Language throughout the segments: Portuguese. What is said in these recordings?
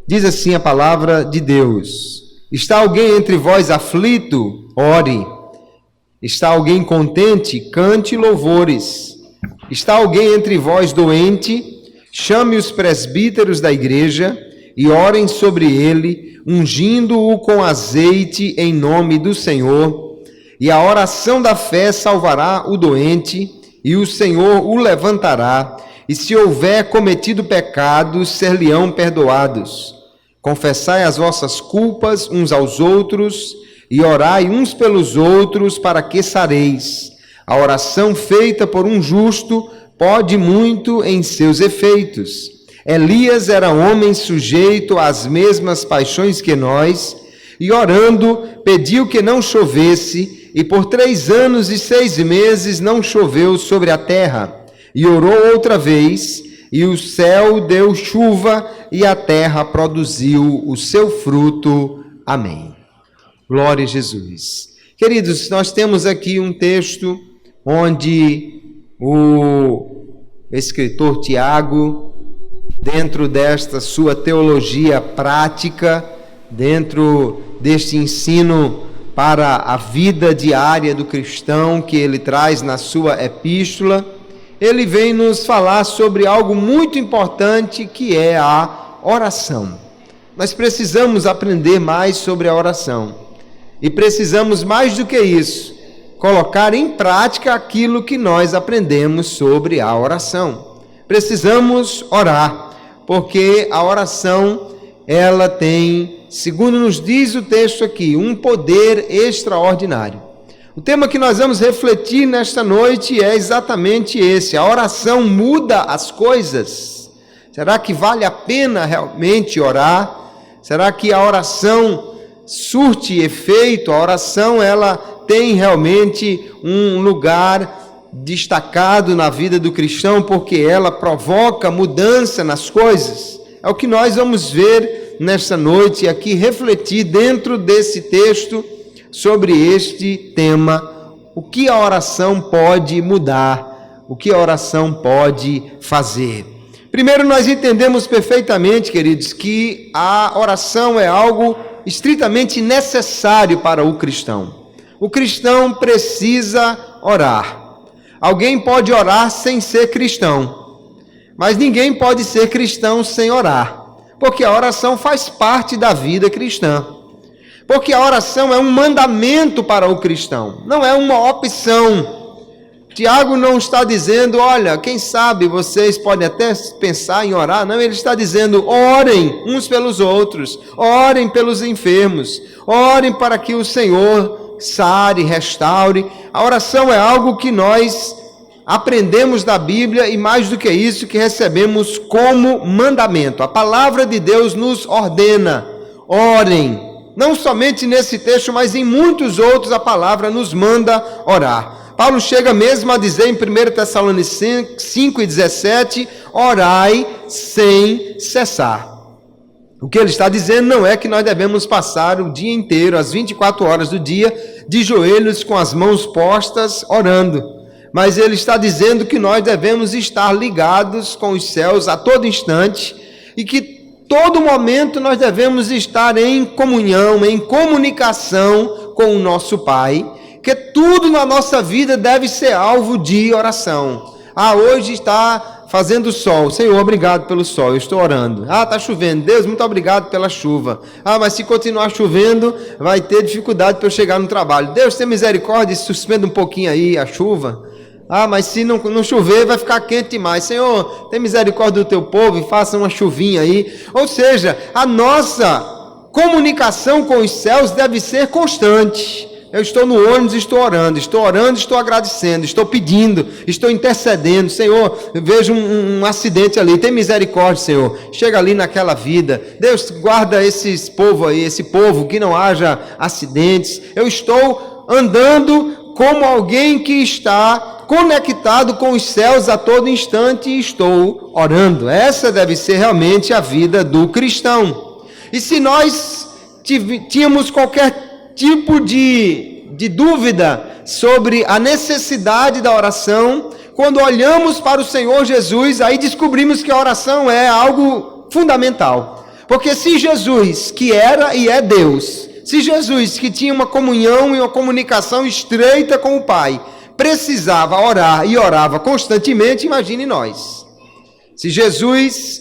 Diz assim a palavra de Deus: está alguém entre vós aflito? Ore. Está alguém contente? Cante louvores. Está alguém entre vós doente? Chame os presbíteros da igreja e orem sobre ele, ungindo-o com azeite em nome do Senhor. E a oração da fé salvará o doente, e o Senhor o levantará. E se houver cometido pecados, ser-lhe-ão perdoados. Confessai as vossas culpas uns aos outros e orai uns pelos outros para que sareis. A oração feita por um justo pode muito em seus efeitos. Elias era homem sujeito às mesmas paixões que nós, e orando pediu que não chovesse, e por 3 anos e 6 meses não choveu sobre a terra. E orou outra vez, e o céu deu chuva, e a terra produziu o seu fruto. Amém. Glória a Jesus. Queridos, nós temos aqui um texto onde o escritor Tiago, dentro desta sua teologia prática, dentro deste ensino para a vida diária do cristão que ele traz na sua epístola, ele vem nos falar sobre algo muito importante, que é a oração. Nós precisamos aprender mais sobre a oração. E precisamos, mais do que isso, colocar em prática aquilo que nós aprendemos sobre a oração. Precisamos orar, porque a oração, ela tem, segundo nos diz o texto aqui, um poder extraordinário. O tema que nós vamos refletir nesta noite é exatamente esse: a oração muda as coisas. Será que vale a pena realmente orar? Será que a oração surte efeito? A oração, ela tem realmente um lugar destacado na vida do cristão, porque ela provoca mudança nas coisas? É o que nós vamos ver nesta noite aqui, refletir dentro desse texto sobre este tema: o que a oração pode mudar, o que a oração pode fazer. Primeiro, nós entendemos perfeitamente, queridos, que a oração é algo estritamente necessário para o cristão. O cristão precisa orar. Alguém pode orar sem ser cristão, mas ninguém pode ser cristão sem orar, porque a oração faz parte da vida cristã. Porque a oração é um mandamento para o cristão, não é uma opção. Tiago não está dizendo, olha, quem sabe vocês podem até pensar em orar. Não, ele está dizendo, orem uns pelos outros, orem pelos enfermos, orem para que o Senhor sare, restaure. A oração é algo que nós aprendemos da Bíblia, e mais do que isso, que recebemos como mandamento. A palavra de Deus nos ordena, orem. Não somente nesse texto, mas em muitos outros a palavra nos manda orar. Paulo chega mesmo a dizer em 1 Tessalonicenses 5:17, orai sem cessar. O que ele está dizendo não é que nós devemos passar o dia inteiro, as 24 horas do dia, de joelhos com as mãos postas, orando. Mas ele está dizendo que nós devemos estar ligados com os céus a todo instante, e que todo momento nós devemos estar em comunhão, em comunicação com o nosso Pai, que tudo na nossa vida deve ser alvo de oração. Hoje está fazendo sol. Senhor, obrigado pelo sol, eu estou orando. Está chovendo. Deus, muito obrigado pela chuva. Mas se continuar chovendo, vai ter dificuldade para eu chegar no trabalho. Deus, tem misericórdia e suspenda um pouquinho aí a chuva. Mas se não chover, vai ficar quente demais. Senhor, tem misericórdia do teu povo e faça uma chuvinha aí. Ou seja, a nossa comunicação com os céus deve ser constante. Eu estou no ônibus, estou orando, estou agradecendo, estou pedindo, estou intercedendo. Senhor, eu vejo um acidente ali, tem misericórdia, Senhor. Chega ali naquela vida. Deus, guarda esse povo, que não haja acidentes. Eu estou andando como alguém que está conectado com os céus a todo instante e estou orando. Essa deve ser realmente a vida do cristão. E se nós tínhamos qualquer tipo de dúvida sobre a necessidade da oração, quando olhamos para o Senhor Jesus, aí descobrimos que a oração é algo fundamental. Porque se Jesus, que era e é Deus, se Jesus, que tinha uma comunhão e uma comunicação estreita com o Pai, precisava orar e orava constantemente, imagine nós. Se Jesus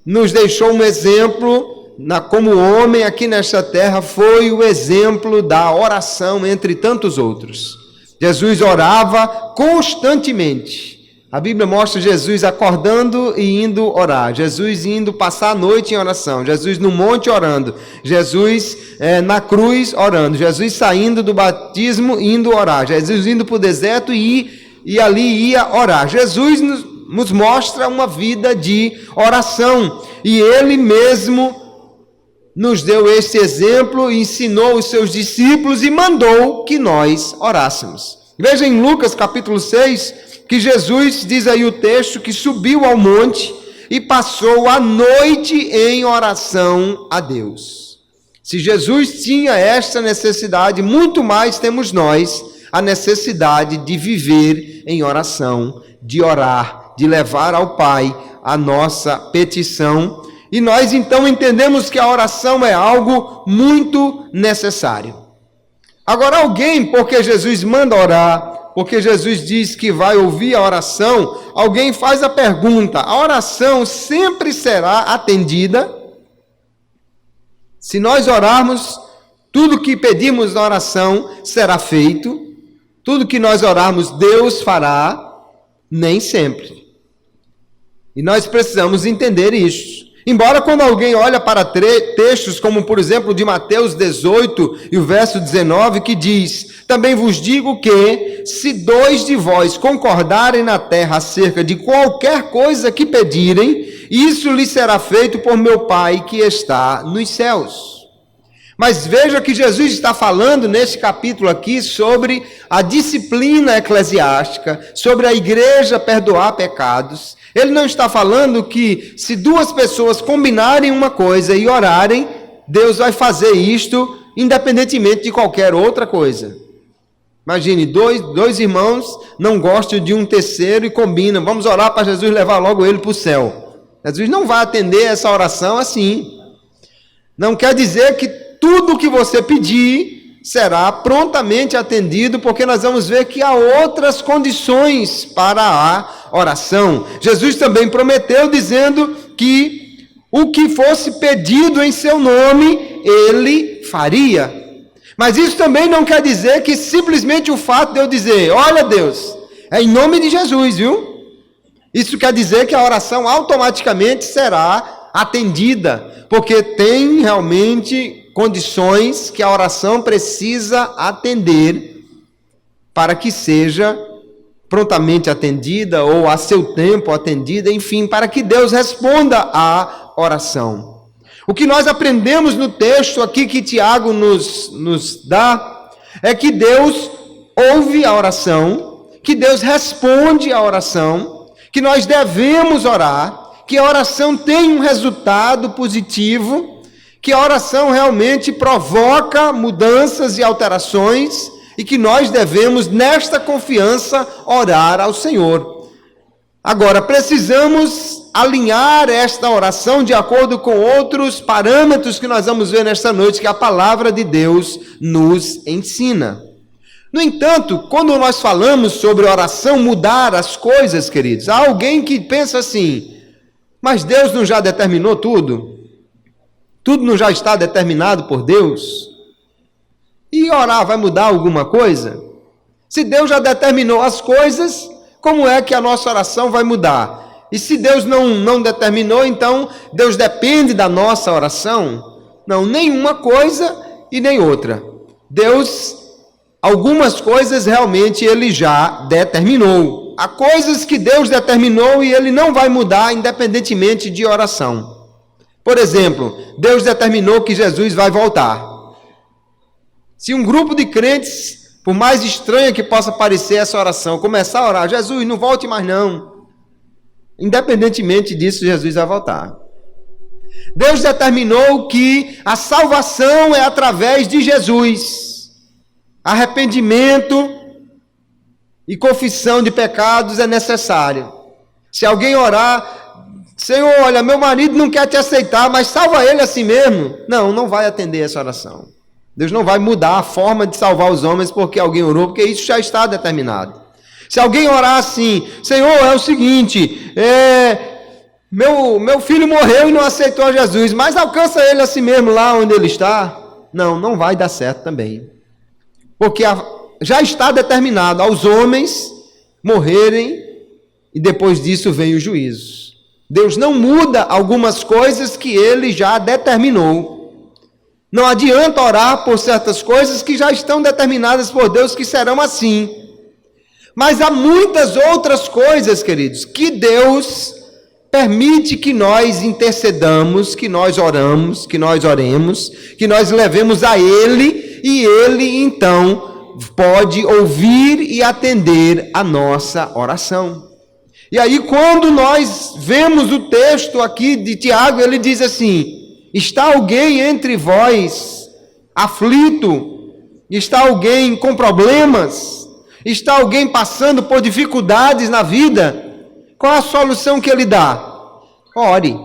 nos deixou um exemplo, como homem aqui nesta terra, foi o exemplo da oração entre tantos outros. Jesus orava constantemente. A Bíblia mostra Jesus acordando e indo orar, Jesus indo passar a noite em oração, Jesus no monte orando, Jesus na cruz orando, Jesus saindo do batismo indo orar, Jesus indo para o deserto e ali ia orar. Jesus nos mostra uma vida de oração e Ele mesmo nos deu este exemplo, ensinou os seus discípulos e mandou que nós orássemos. Veja em Lucas capítulo 6, que Jesus, diz aí o texto, que subiu ao monte e passou a noite em oração a Deus. Se Jesus tinha esta necessidade, muito mais temos nós a necessidade de viver em oração, de orar, de levar ao Pai a nossa petição. E nós então entendemos que a oração é algo muito necessário. Agora alguém, porque Jesus manda orar, porque Jesus diz que vai ouvir a oração, alguém faz a pergunta: a oração sempre será atendida? Se nós orarmos, tudo que pedimos na oração será feito, tudo que nós orarmos Deus fará? Nem sempre. E nós precisamos entender isso. Embora quando alguém olha para textos como, por exemplo, de Mateus 18 e o verso 19, que diz: também vos digo que, se 2 de vós concordarem na terra acerca de qualquer coisa que pedirem, isso lhes será feito por meu Pai que está nos céus. Mas veja que Jesus está falando nesse capítulo aqui sobre a disciplina eclesiástica, sobre a igreja perdoar pecados. Ele não está falando que se 2 pessoas combinarem uma coisa e orarem, Deus vai fazer isto independentemente de qualquer outra coisa. Imagine, dois irmãos não gostam de um terceiro e combinam: vamos orar para Jesus levar logo ele para o céu. Jesus não vai atender essa oração assim. Não quer dizer que tudo que você pedir será prontamente atendido, porque nós vamos ver que há outras condições para a oração. Jesus também prometeu, dizendo que o que fosse pedido em seu nome, Ele faria. Mas isso também não quer dizer que simplesmente o fato de eu dizer: olha Deus, é em nome de Jesus, viu? Isso quer dizer que a oração automaticamente será atendida, porque tem realmente condições que a oração precisa atender para que seja prontamente atendida ou a seu tempo atendida, enfim, para que Deus responda à oração. O que nós aprendemos no texto aqui que Tiago nos dá é que Deus ouve a oração, que Deus responde à oração, que nós devemos orar, que a oração tem um resultado positivo, que a oração realmente provoca mudanças e alterações e que nós devemos, nesta confiança, orar ao Senhor. Agora, precisamos alinhar esta oração de acordo com outros parâmetros que nós vamos ver nesta noite, que a palavra de Deus nos ensina. No entanto, quando nós falamos sobre oração mudar as coisas, queridos, há alguém que pensa assim: mas Deus não já determinou tudo? Tudo não já está determinado por Deus? E orar vai mudar alguma coisa? Se Deus já determinou as coisas, como é que a nossa oração vai mudar? E se Deus não determinou, então Deus depende da nossa oração? Não, nenhuma coisa e nem outra. Deus, algumas coisas realmente Ele já determinou. Há coisas que Deus determinou e Ele não vai mudar independentemente de oração. Por exemplo, Deus determinou que Jesus vai voltar. Se um grupo de crentes, por mais estranha que possa parecer essa oração, começar a orar: Jesus, não volte mais não. Independentemente disso, Jesus vai voltar. Deus determinou que a salvação é através de Jesus. Arrependimento e confissão de pecados é necessário. Se alguém orar Senhor, olha, meu marido não quer te aceitar, mas salva ele assim mesmo. Não, não vai atender essa oração. Deus não vai mudar a forma de salvar os homens porque alguém orou, porque isso já está determinado. Se alguém orar assim, Senhor, é o seguinte, meu filho morreu e não aceitou Jesus, mas alcança ele assim mesmo lá onde ele está. Não, não vai dar certo também. Porque já está determinado aos homens morrerem e depois disso vem o juízo. Deus não muda algumas coisas que ele já determinou. Não adianta orar por certas coisas que já estão determinadas por Deus que serão assim. Mas há muitas outras coisas, queridos, que Deus permite que nós intercedamos, que nós oramos, que nós oremos, que nós levemos a Ele, e Ele então pode ouvir e atender a nossa oração. E aí quando nós vemos o texto aqui de Tiago, ele diz assim: está alguém entre vós aflito? Está alguém com problemas? Está alguém passando por dificuldades na vida? Qual a solução que ele dá? Ore.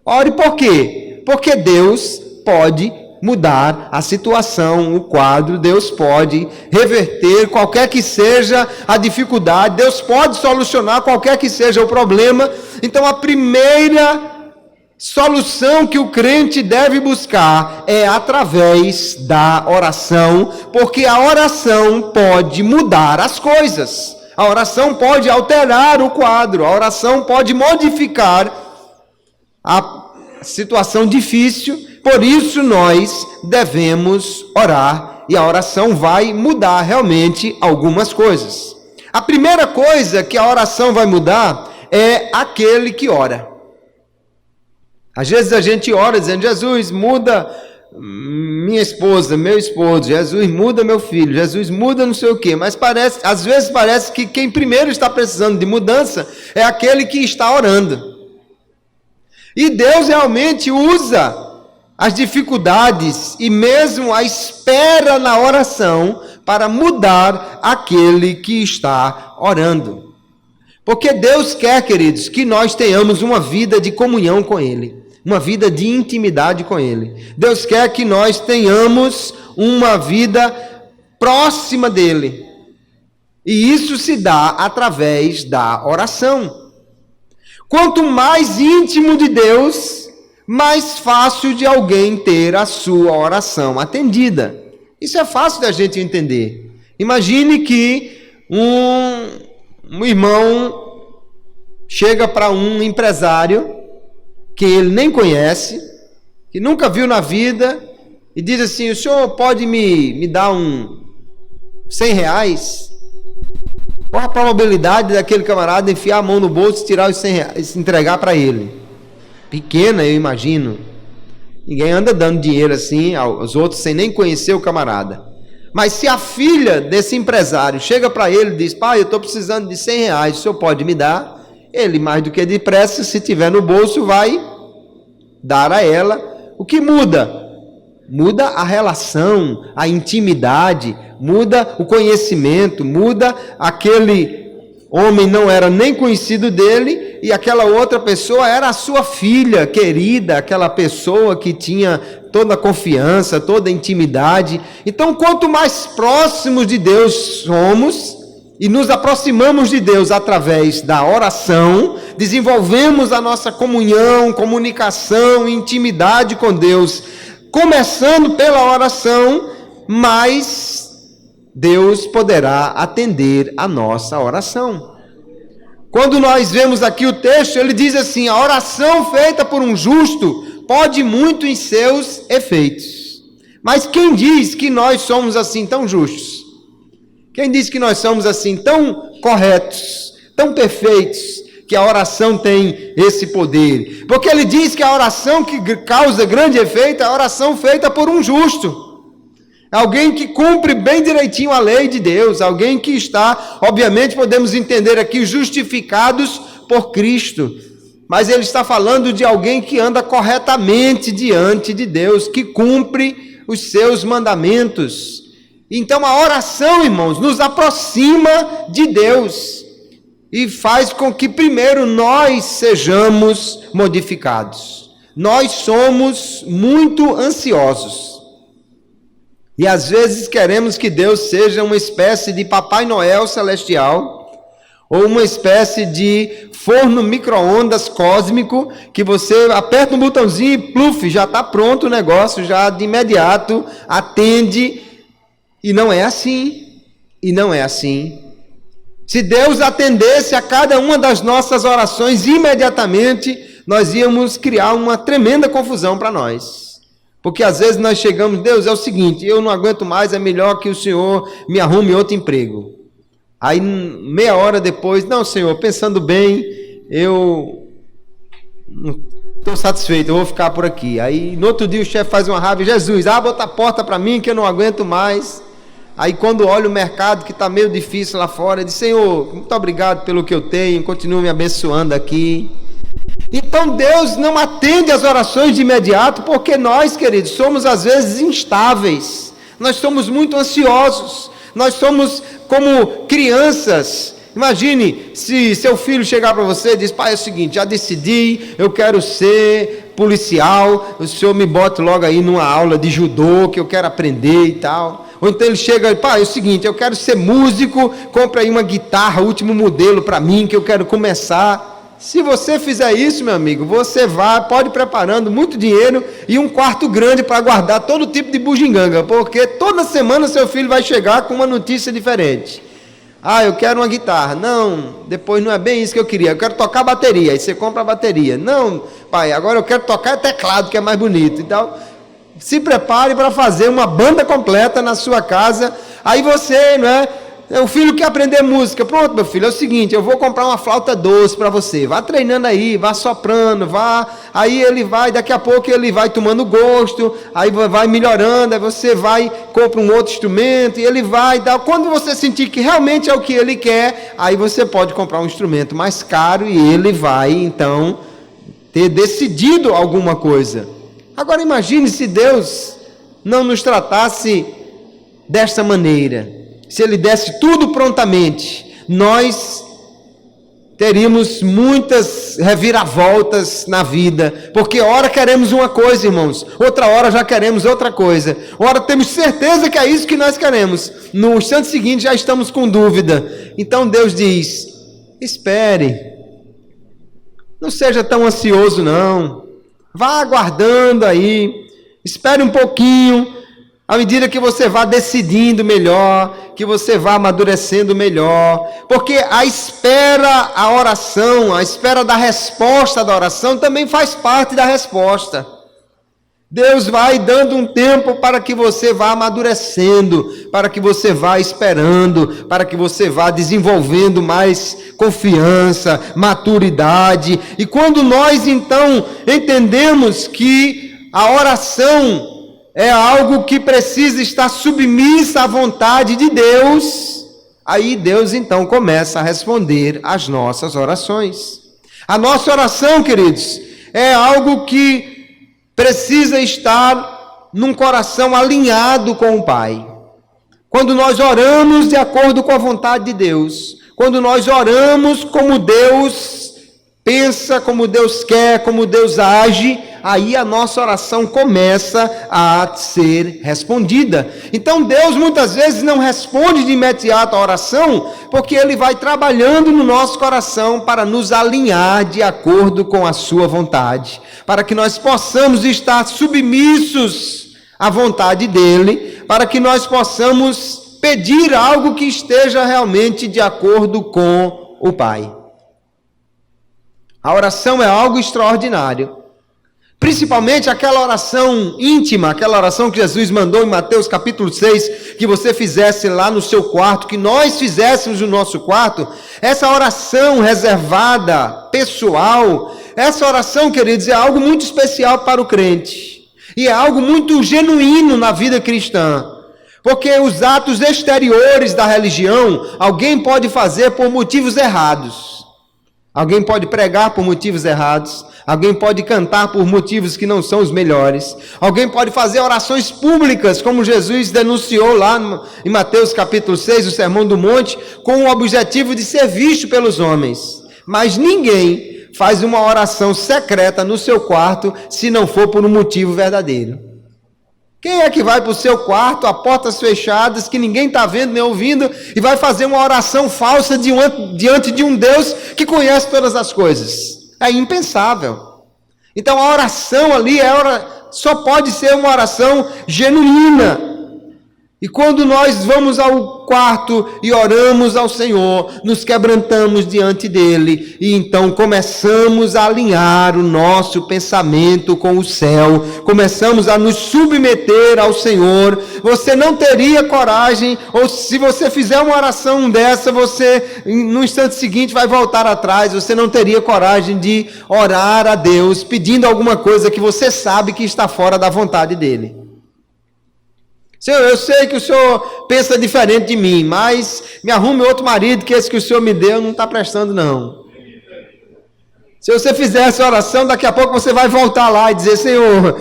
Ore por quê? Porque Deus pode mudar a situação, o quadro, Deus pode reverter qualquer que seja a dificuldade, Deus pode solucionar qualquer que seja o problema. Então a primeira solução que o crente deve buscar é através da oração, porque a oração pode mudar as coisas. A oração pode alterar o quadro, a oração pode modificar a situação difícil, por isso nós devemos orar, e a oração vai mudar realmente algumas coisas. A primeira coisa que a oração vai mudar é aquele que ora. Às vezes a gente ora dizendo: Jesus, muda minha esposa, meu esposo, Jesus, muda meu filho, Jesus, muda não sei o quê, mas às vezes parece que quem primeiro está precisando de mudança é aquele que está orando. E Deus realmente usa as dificuldades e mesmo a espera na oração para mudar aquele que está orando. Porque Deus quer, queridos, que nós tenhamos uma vida de comunhão com Ele, uma vida de intimidade com Ele. Deus quer que nós tenhamos uma vida próxima dEle. E isso se dá através da oração. Quanto mais íntimo de Deus, mais fácil de alguém ter a sua oração atendida. Isso é fácil da gente entender. Imagine que um irmão chega para um empresário que ele nem conhece, que nunca viu na vida, e diz assim: o senhor pode me dar R$100? Qual a probabilidade daquele camarada enfiar a mão no bolso e tirar os R$100 e entregar para ele? Pequena, eu imagino. Ninguém anda dando dinheiro assim aos outros sem nem conhecer o camarada. Mas se a filha desse empresário chega para ele e diz: pai, eu estou precisando de R$100, o senhor pode me dar? Ele, mais do que depressa, se tiver no bolso, vai dar a ela. O que muda? Muda a relação, a intimidade, muda o conhecimento, muda aquele homem não era nem conhecido dele e aquela outra pessoa era a sua filha querida, aquela pessoa que tinha toda a confiança, toda a intimidade. Então, quanto mais próximos de Deus somos e nos aproximamos de Deus através da oração, desenvolvemos a nossa comunhão, comunicação, intimidade com Deus, começando pela oração, mais Deus poderá atender a nossa oração. Quando nós vemos aqui o texto, ele diz assim: a oração feita por um justo pode muito em seus efeitos. Mas quem diz que nós somos assim tão justos? Quem diz que nós somos assim tão corretos, tão perfeitos, que a oração tem esse poder? Porque ele diz que a oração que causa grande efeito é a oração feita por um justo. Alguém que cumpre bem direitinho a lei de Deus, alguém que está, obviamente podemos entender aqui, justificados por Cristo, mas ele está falando de alguém que anda corretamente diante de Deus, que cumpre os seus mandamentos. Então a oração, irmãos, nos aproxima de Deus. e faz com que primeiro nós sejamos modificados. Nós somos muito ansiosos. E às vezes queremos que Deus seja uma espécie de Papai Noel celestial, ou uma espécie de forno micro-ondas cósmico, que você aperta um botãozinho e pluf, já está pronto o negócio, já de imediato atende. E não é assim. E não é assim. Se Deus atendesse a cada uma das nossas orações imediatamente, nós íamos criar uma tremenda confusão para nós. Porque às vezes nós chegamos, Deus, é o seguinte, eu não aguento mais, é melhor que o Senhor me arrume outro emprego. Aí meia hora depois, não, Senhor, pensando bem, eu não estou satisfeito, eu vou ficar por aqui. Aí no outro dia o chefe faz uma raiva, Jesus, abre outra porta para mim que eu não aguento mais. Aí quando olha o mercado que está meio difícil lá fora, diz, Senhor, muito obrigado pelo que eu tenho, continua me abençoando aqui. Então Deus não atende as orações de imediato, porque nós, queridos, somos às vezes instáveis, nós somos muito ansiosos, nós somos como crianças. Imagine se seu filho chegar para você e diz, pai, é o seguinte, já decidi, eu quero ser policial, o senhor me bota logo aí numa aula de judô, que eu quero aprender e tal. Ou então ele chega e pai, é o seguinte, eu quero ser músico, compra aí uma guitarra, último modelo para mim, que eu quero começar. Se você fizer isso, meu amigo, você pode ir preparando muito dinheiro e um quarto grande para guardar todo tipo de bugiganga, porque toda semana seu filho vai chegar com uma notícia diferente. Ah, eu quero uma guitarra. Não, depois não é bem isso que eu queria. Eu quero tocar bateria. Aí você compra a bateria. Não, pai, agora eu quero tocar teclado, que é mais bonito. Então, se prepare para fazer uma banda completa na sua casa. Aí você, não é? O filho quer aprender música. Pronto, meu filho, é o seguinte, eu vou comprar uma flauta doce para você. Vá treinando aí, vá soprando, aí ele vai, daqui a pouco ele vai tomando gosto, aí vai melhorando, aí você vai, compra um outro instrumento, e ele vai dar. Quando você sentir que realmente é o que ele quer, aí você pode comprar um instrumento mais caro e ele vai, então, ter decidido alguma coisa. Agora imagine se Deus não nos tratasse desta maneira. Se ele desse tudo prontamente, nós teríamos muitas reviravoltas na vida, porque ora queremos uma coisa, irmãos, outra hora já queremos outra coisa, ora temos certeza que é isso que nós queremos, no instante seguinte já estamos com dúvida. Então Deus diz, espere, não seja tão ansioso não, vá aguardando aí, espere um pouquinho, à medida que você vá decidindo melhor, que você vá amadurecendo melhor, porque a espera, a oração, a espera da resposta da oração também faz parte da resposta. Deus vai dando um tempo para que você vá amadurecendo, para que você vá esperando, para que você vá desenvolvendo mais confiança, maturidade. E quando nós então entendemos que a oração é algo que precisa estar submissa à vontade de Deus, aí Deus então começa a responder às nossas orações. A nossa oração, queridos, é algo que precisa estar num coração alinhado com o Pai. Quando nós oramos de acordo com a vontade de Deus, quando nós oramos como Deus pensa, como Deus quer, como Deus age, aí a nossa oração começa a ser respondida. Então Deus muitas vezes não responde de imediato a oração, porque Ele vai trabalhando no nosso coração para nos alinhar de acordo com a sua vontade, para que nós possamos estar submissos à vontade dEle, para que nós possamos pedir algo que esteja realmente de acordo com o Pai. A oração é algo extraordinário, principalmente aquela oração íntima, aquela oração que Jesus mandou em Mateus capítulo 6, que você fizesse lá no seu quarto, que nós fizéssemos no nosso quarto. Essa oração reservada, pessoal, essa oração, queridos, é algo muito especial para o crente, e é algo muito genuíno na vida cristã, porque os atos exteriores da religião, alguém pode fazer por motivos errados. Alguém pode pregar por motivos errados. Alguém pode cantar por motivos que não são os melhores. Alguém pode fazer orações públicas, como Jesus denunciou lá em Mateus capítulo 6, o Sermão do Monte, com o objetivo de ser visto pelos homens. Mas ninguém faz uma oração secreta no seu quarto se não for por um motivo verdadeiro. Quem é que vai para o seu quarto, a portas fechadas, que ninguém está vendo nem ouvindo, e vai fazer uma oração falsa diante de um Deus que conhece todas as coisas? É impensável. Então a oração ali só pode ser uma oração genuína. E quando nós vamos ao quarto e oramos ao Senhor, nos quebrantamos diante dele, e então começamos a alinhar o nosso pensamento com o céu, começamos a nos submeter ao Senhor. Você não teria coragem, ou se você fizer uma oração dessa, você no instante seguinte vai voltar atrás, você não teria coragem de orar a Deus, pedindo alguma coisa que você sabe que está fora da vontade dele. Senhor, eu sei que o Senhor pensa diferente de mim, mas me arrume outro marido, que esse que o Senhor me deu não está prestando não. Se você fizer essa oração, daqui a pouco você vai voltar lá e dizer: Senhor,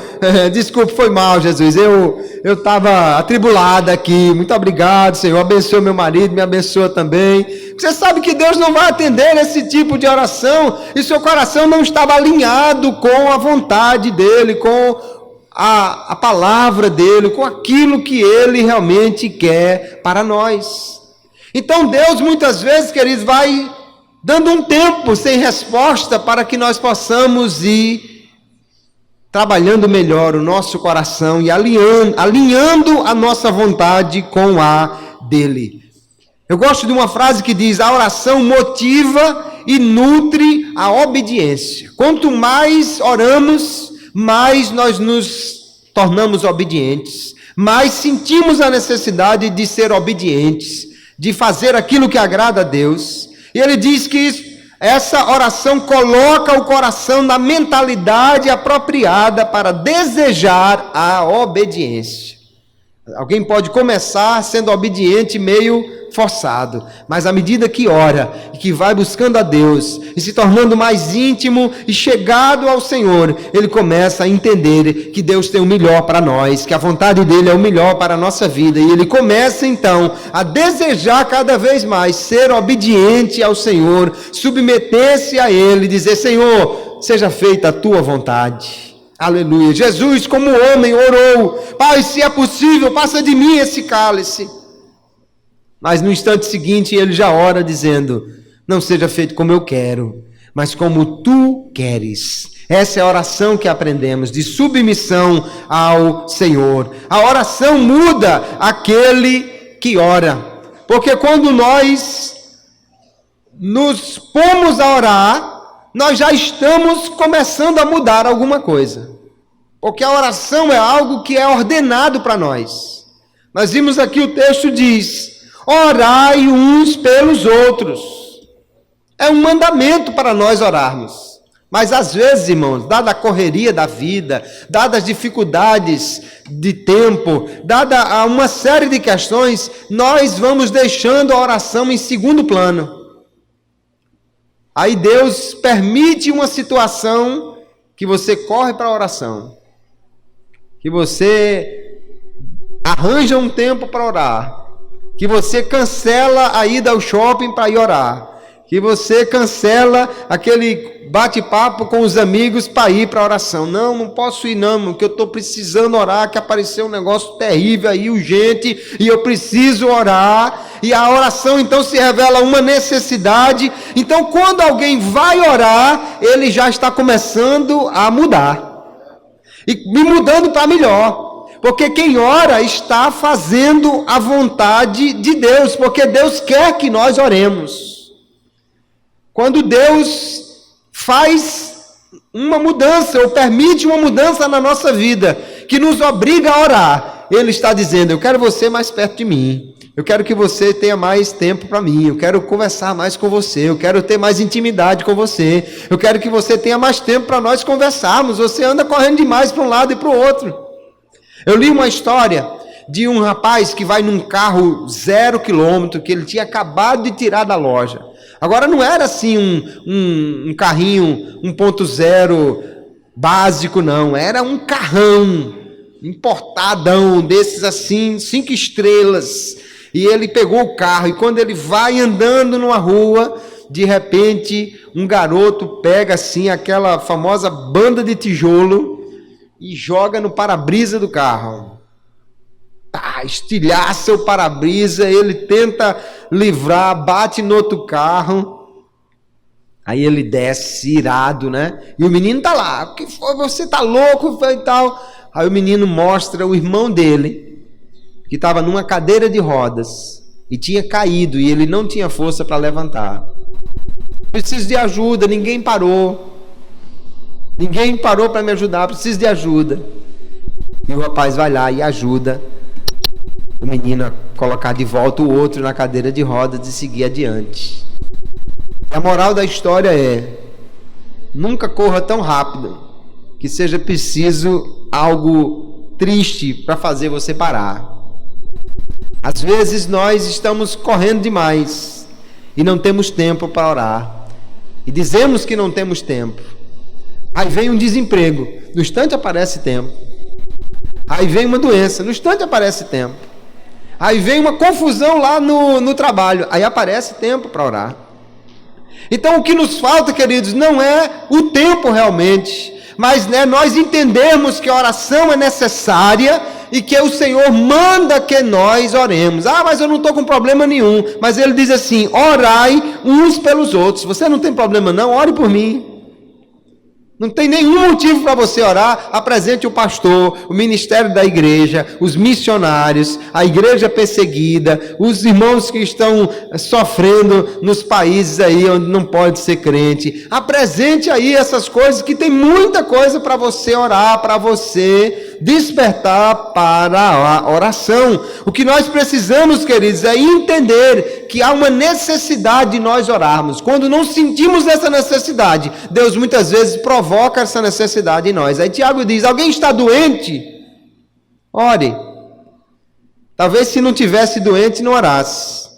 desculpe, foi mal, Jesus, eu estava atribulada aqui, muito obrigado, Senhor, abençoa meu marido, me abençoa também. Você sabe que Deus não vai atender esse tipo de oração, e seu coração não estava alinhado com a vontade dele, com a palavra dele, com aquilo que ele realmente quer para nós. Então Deus muitas vezes, queridos, vai dando um tempo sem resposta para que nós possamos ir trabalhando melhor o nosso coração e alinhando a nossa vontade com a dele. Eu gosto de uma frase que diz: a oração motiva e nutre a obediência. Quanto mais oramos, mais nós nos tornamos obedientes, mais sentimos a necessidade de ser obedientes, de fazer aquilo que agrada a Deus. E ele diz que essa oração coloca o coração na mentalidade apropriada para desejar a obediência. Alguém pode começar sendo obediente meio forçado, mas à medida que ora e que vai buscando a Deus e se tornando mais íntimo e chegado ao Senhor, ele começa a entender que Deus tem o melhor para nós, que a vontade dele é o melhor para a nossa vida, e ele começa então a desejar cada vez mais ser obediente ao Senhor, submeter-se a ele, dizer: Senhor, seja feita a tua vontade. Aleluia. Jesus, como homem, orou: Pai, se é possível, passa de mim esse cálice. Mas no instante seguinte ele já ora dizendo: não seja feito como eu quero, mas como tu queres. Essa é a oração que aprendemos, de submissão ao Senhor. A oração muda aquele que ora, porque quando nós nos pomos a orar, nós já estamos começando a mudar alguma coisa, porque a oração é algo que é ordenado para nós. Nós vimos aqui, o texto diz: orai uns pelos outros. É um mandamento para nós orarmos. Mas às vezes, irmãos, dada a correria da vida, dadas as dificuldades de tempo, dada uma série de questões, nós vamos deixando a oração em segundo plano. Aí Deus permite uma situação que você corre para a oração, que você arranja um tempo para orar, que você cancela a ida ao shopping para ir orar, que você cancela aquele bate-papo com os amigos para ir para a oração. Não posso ir não, porque eu estou precisando orar, que apareceu um negócio terrível aí, urgente, e eu preciso orar. E a oração então se revela uma necessidade. Então quando alguém vai orar, ele já está começando a mudar, e me mudando para melhor. Porque quem ora está fazendo a vontade de Deus, porque Deus quer que nós oremos. Quando Deus faz uma mudança, ou permite uma mudança na nossa vida, que nos obriga a orar, Ele está dizendo: eu quero você mais perto de mim, eu quero que você tenha mais tempo para mim, eu quero conversar mais com você, eu quero ter mais intimidade com você, eu quero que você tenha mais tempo para nós conversarmos. Você anda correndo demais para um lado e para o outro. Eu li uma história de um rapaz que vai num carro 0 km, que ele tinha acabado de tirar da loja. Agora não era assim um carrinho 1.0 básico, não. Era um carrão importadão, desses assim, 5 estrelas. E ele pegou o carro, e quando ele vai andando numa rua, de repente um garoto pega assim aquela famosa banda de tijolo e joga no para-brisa do carro. Estilhaça o para-brisa, ele tenta livrar, bate no outro carro. Aí ele desce irado, né? E o menino tá lá, o que foi? Você tá louco? Foi e tal. Aí o menino mostra o irmão dele, que estava numa cadeira de rodas e tinha caído e ele não tinha força para levantar. Preciso de ajuda, ninguém parou para me ajudar, preciso de ajuda. E o rapaz vai lá e ajuda o menino a colocar de volta o outro na cadeira de rodas e seguir adiante. A moral da história é: nunca corra tão rápido que seja preciso algo triste para fazer você parar. Às vezes nós estamos correndo demais e não temos tempo para orar. E dizemos que não temos tempo. Aí vem um desemprego, no instante aparece tempo. Aí vem uma doença, no instante aparece tempo. Aí vem uma confusão lá no trabalho, aí aparece tempo para orar. Então o que nos falta, queridos, não é o tempo realmente, mas nós entendermos que a oração é necessária e que o Senhor manda que nós oremos. Mas eu não estou com problema nenhum. Mas Ele diz assim: orai uns pelos outros. Você não tem problema não? Ore por mim. Não tem nenhum motivo para você orar. Apresente o pastor, o ministério da igreja, os missionários, a igreja perseguida, os irmãos que estão sofrendo nos países aí onde não pode ser crente. Apresente aí essas coisas, que tem muita coisa para você orar, para você despertar para a oração. O que nós precisamos, queridos, é entender que há uma necessidade de nós orarmos. Quando não sentimos essa necessidade, Deus muitas vezes provoca essa necessidade em nós. Aí Tiago diz: alguém está doente? Ore. Talvez se não tivesse doente não orasse,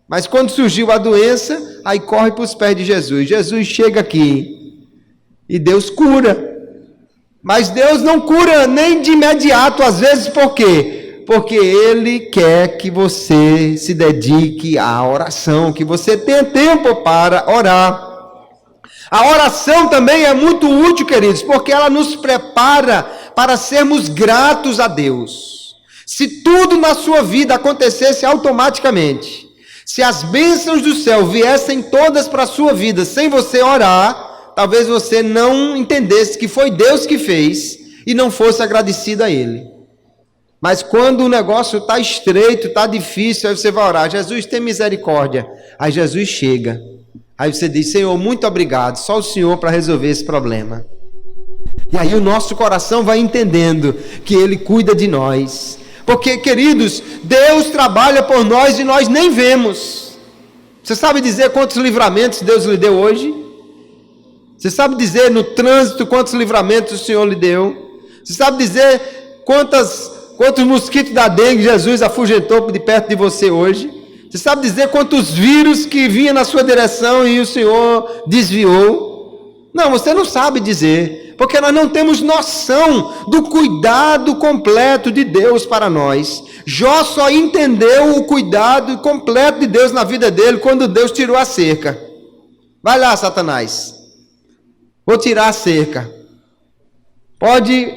mas quando surgiu a doença, aí corre para os pés de Jesus. Jesus chega aqui e Deus cura. Mas Deus não cura nem de imediato, às vezes. Por quê? Porque Ele quer que você se dedique à oração, que você tenha tempo para orar. A oração também é muito útil, queridos, porque ela nos prepara para sermos gratos a Deus. Se tudo na sua vida acontecesse automaticamente, se as bênçãos do céu viessem todas para a sua vida sem você orar, talvez você não entendesse que foi Deus que fez e não fosse agradecido a Ele. Mas quando o negócio está estreito, está difícil, aí você vai orar: Jesus, tem misericórdia. Aí Jesus chega. Aí você diz: Senhor, muito obrigado, só o Senhor para resolver esse problema. E aí o nosso coração vai entendendo que Ele cuida de nós. Porque, queridos, Deus trabalha por nós e nós nem vemos. Você sabe dizer quantos livramentos Deus lhe deu hoje? Você sabe dizer no trânsito quantos livramentos o Senhor lhe deu? Você sabe dizer quantos mosquitos da dengue Jesus afugentou de perto de você hoje? Você sabe dizer quantos vírus que vinham na sua direção e o Senhor desviou? Não, você não sabe dizer, porque nós não temos noção do cuidado completo de Deus para nós. Jó só entendeu o cuidado completo de Deus na vida dele quando Deus tirou a cerca. Vai lá, Satanás. Vou tirar a cerca. Pode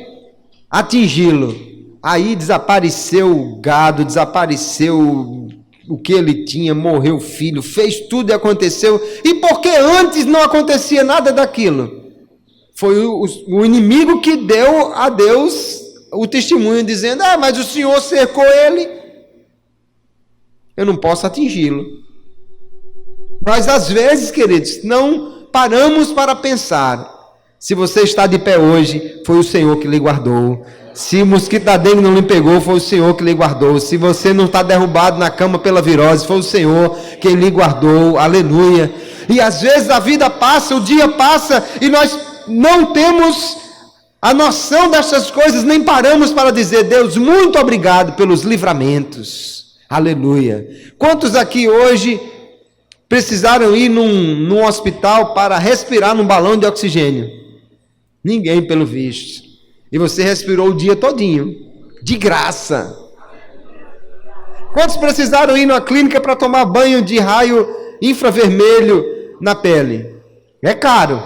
atingi-lo. Aí desapareceu o gado, desapareceu o que ele tinha, morreu o filho, fez tudo e aconteceu. E por que antes não acontecia nada daquilo? Foi o inimigo que deu a Deus o testemunho, dizendo: mas o Senhor cercou ele, eu não posso atingi-lo. Mas às vezes, queridos, não paramos para pensar: se você está de pé hoje, foi o Senhor que lhe guardou. Se o mosquito da dengue não lhe pegou, foi o Senhor que lhe guardou. Se você não está derrubado na cama pela virose, foi o Senhor que lhe guardou. Aleluia. E às vezes a vida passa, o dia passa, e nós não temos a noção dessas coisas, nem paramos para dizer: Deus, muito obrigado pelos livramentos. Aleluia. Quantos aqui hoje precisaram ir num hospital para respirar num balão de oxigênio? Ninguém, pelo visto. E você respirou o dia todinho, de graça. Quantos precisaram ir numa clínica para tomar banho de raio infravermelho na pele? É caro.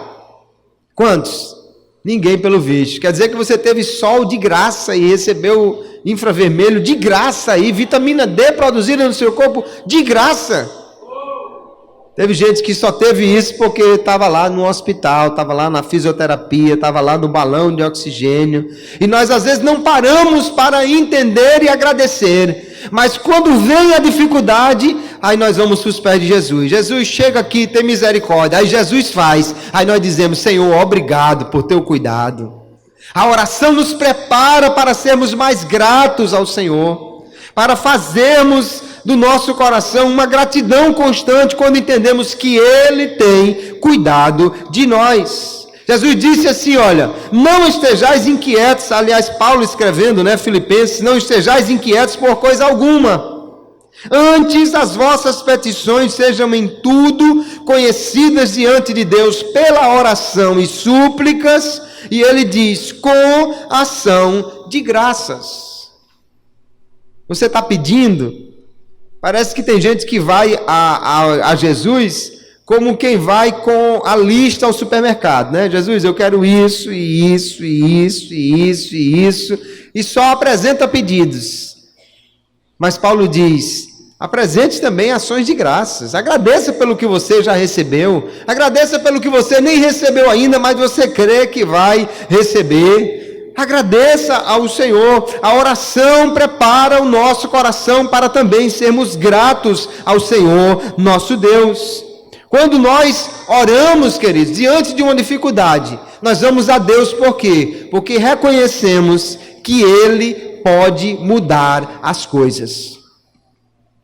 Quantos? Ninguém, pelo visto. Quer dizer que você teve sol de graça e recebeu infravermelho de graça e vitamina D produzida no seu corpo de graça. Teve gente que só teve isso porque estava lá no hospital, estava lá na fisioterapia, estava lá no balão de oxigênio. E nós às vezes não paramos para entender e agradecer. Mas quando vem a dificuldade, aí nós vamos para os pés de Jesus. Jesus chega aqui, tem misericórdia. Aí Jesus faz. Aí nós dizemos: Senhor, obrigado por teu cuidado. A oração nos prepara para sermos mais gratos ao Senhor, para fazermos do nosso coração uma gratidão constante quando entendemos que Ele tem cuidado de nós. Jesus disse assim, olha, não estejais inquietos, aliás, Paulo escrevendo, Filipenses, não estejais inquietos por coisa alguma. Antes as vossas petições sejam em tudo conhecidas diante de Deus pela oração e súplicas, e ele diz, com ação de graças. Você está pedindo? Parece que tem gente que vai a Jesus como quem vai com a lista ao supermercado, Jesus, eu quero isso, e isso, e isso, e isso, e isso, e só apresenta pedidos. Mas Paulo diz, apresente também ações de graças, agradeça pelo que você já recebeu, agradeça pelo que você nem recebeu ainda, mas você crê que vai receber. Agradeça ao Senhor. A oração prepara o nosso coração para também sermos gratos ao Senhor, nosso Deus. Quando nós oramos, queridos, diante de uma dificuldade, nós vamos a Deus por quê? Porque reconhecemos que Ele pode mudar as coisas.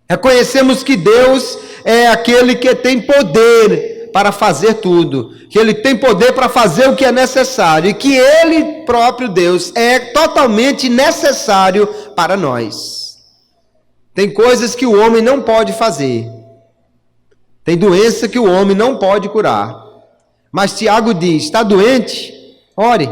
Reconhecemos que Deus é aquele que tem poder para fazer tudo, que Ele tem poder para fazer o que é necessário, e que Ele próprio, Deus, é totalmente necessário para nós. Tem coisas que o homem não pode fazer, tem doença que o homem não pode curar, mas Tiago diz, está doente? Ore.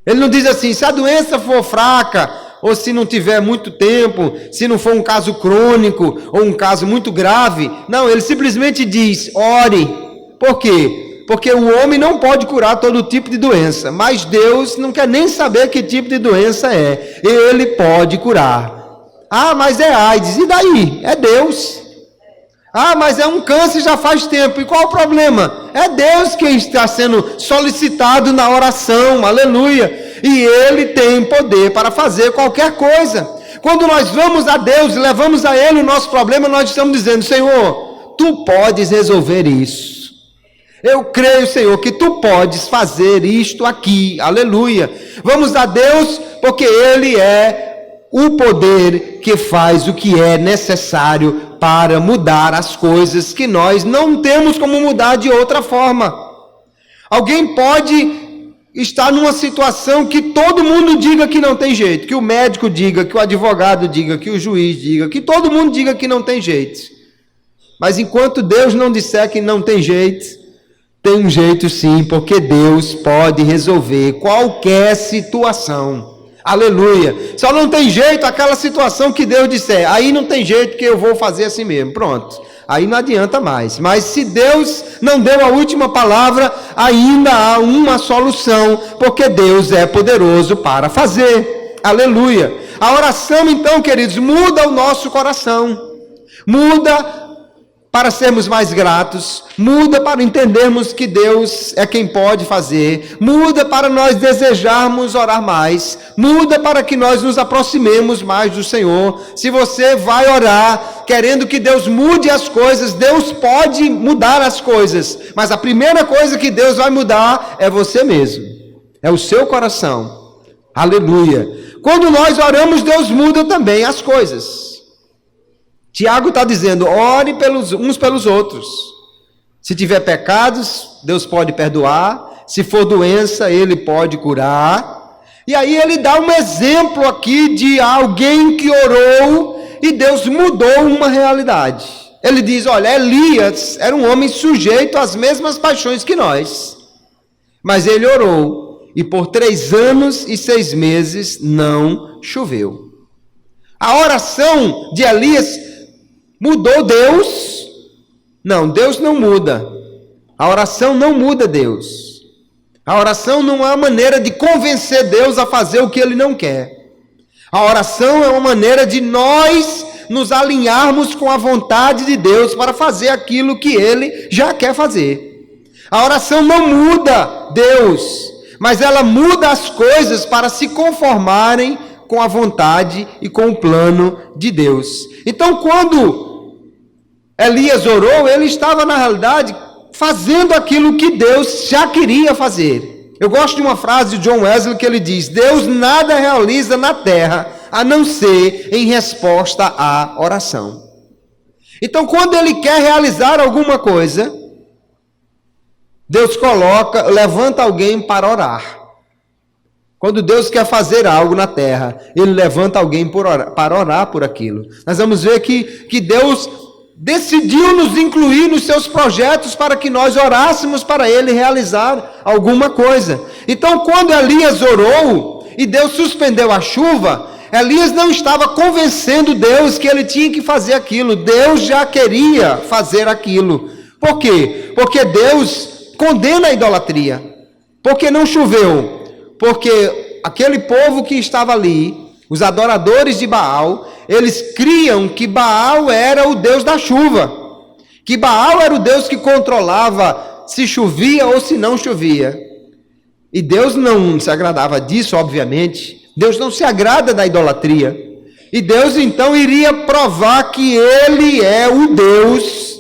Ele não diz assim, se a doença for fraca, ou se não tiver muito tempo, se não for um caso crônico, ou um caso muito grave, não, ele simplesmente diz, ore. Por quê? Porque o homem não pode curar todo tipo de doença, mas Deus não quer nem saber que tipo de doença é, Ele pode curar. Ah, mas é AIDS, e daí? É Deus. Ah, mas é um câncer já faz tempo, e qual o problema? É Deus quem está sendo solicitado na oração, aleluia, e Ele tem poder para fazer qualquer coisa. Quando nós vamos a Deus e levamos a Ele o nosso problema, nós estamos dizendo, Senhor, Tu podes resolver isso. Eu creio, Senhor, que Tu podes fazer isto aqui, aleluia. Vamos a Deus porque Ele é o poder que faz o que é necessário para mudar as coisas que nós não temos como mudar de outra forma. Alguém pode estar numa situação que todo mundo diga que não tem jeito, que o médico diga, que o advogado diga, que o juiz diga, que todo mundo diga que não tem jeito. Mas enquanto Deus não disser que não tem jeito, tem um jeito sim, porque Deus pode resolver qualquer situação. Aleluia. Só não tem jeito aquela situação que Deus disser, aí não tem jeito que eu vou fazer assim mesmo, pronto. Aí não adianta mais. Mas se Deus não deu a última palavra, ainda há uma solução, porque Deus é poderoso para fazer. Aleluia. A oração então, queridos, muda o nosso coração. Muda para sermos mais gratos, muda para entendermos que Deus é quem pode fazer, muda para nós desejarmos orar mais, muda para que nós nos aproximemos mais do Senhor. Se você vai orar querendo que Deus mude as coisas, Deus pode mudar as coisas, mas a primeira coisa que Deus vai mudar é você mesmo, é o seu coração. Aleluia. Quando nós oramos, Deus muda também as coisas. Tiago está dizendo, ore uns pelos outros. Se tiver pecados, Deus pode perdoar. Se for doença, Ele pode curar. E aí ele dá um exemplo aqui de alguém que orou e Deus mudou uma realidade. ele diz, olha, Elias era um homem sujeito às mesmas paixões que nós, mas ele orou, e por 3 anos e 6 meses não choveu. A oração de Elias mudou Deus? Não, Deus não muda. A oração não muda Deus. A oração não é uma maneira de convencer Deus a fazer o que Ele não quer. A oração é uma maneira de nós nos alinharmos com a vontade de Deus para fazer aquilo que Ele já quer fazer. A oração não muda Deus, mas ela muda as coisas para se conformarem com a vontade e com o plano de Deus. Então, quando Elias orou, ele estava, na realidade, fazendo aquilo que Deus já queria fazer. Eu gosto de uma frase de John Wesley que ele diz, Deus nada realiza na terra, a não ser em resposta à oração. Então, quando ele quer realizar alguma coisa, Deus levanta alguém para orar. Quando Deus quer fazer algo na terra, Ele levanta alguém para orar por aquilo. Nós vamos ver que Deus decidiu nos incluir nos seus projetos para que nós orássemos para Ele realizar alguma coisa. Então, quando Elias orou e Deus suspendeu a chuva, Elias não estava convencendo Deus que ele tinha que fazer aquilo. Deus já queria fazer aquilo. Por quê? Porque Deus condena a idolatria. Por que não choveu? Porque aquele povo que estava ali, os adoradores de Baal, eles criam que Baal era o Deus da chuva, que Baal era o Deus que controlava se chovia ou se não chovia. E Deus não se agradava disso, obviamente. Deus não se agrada da idolatria. E Deus então iria provar que Ele é o Deus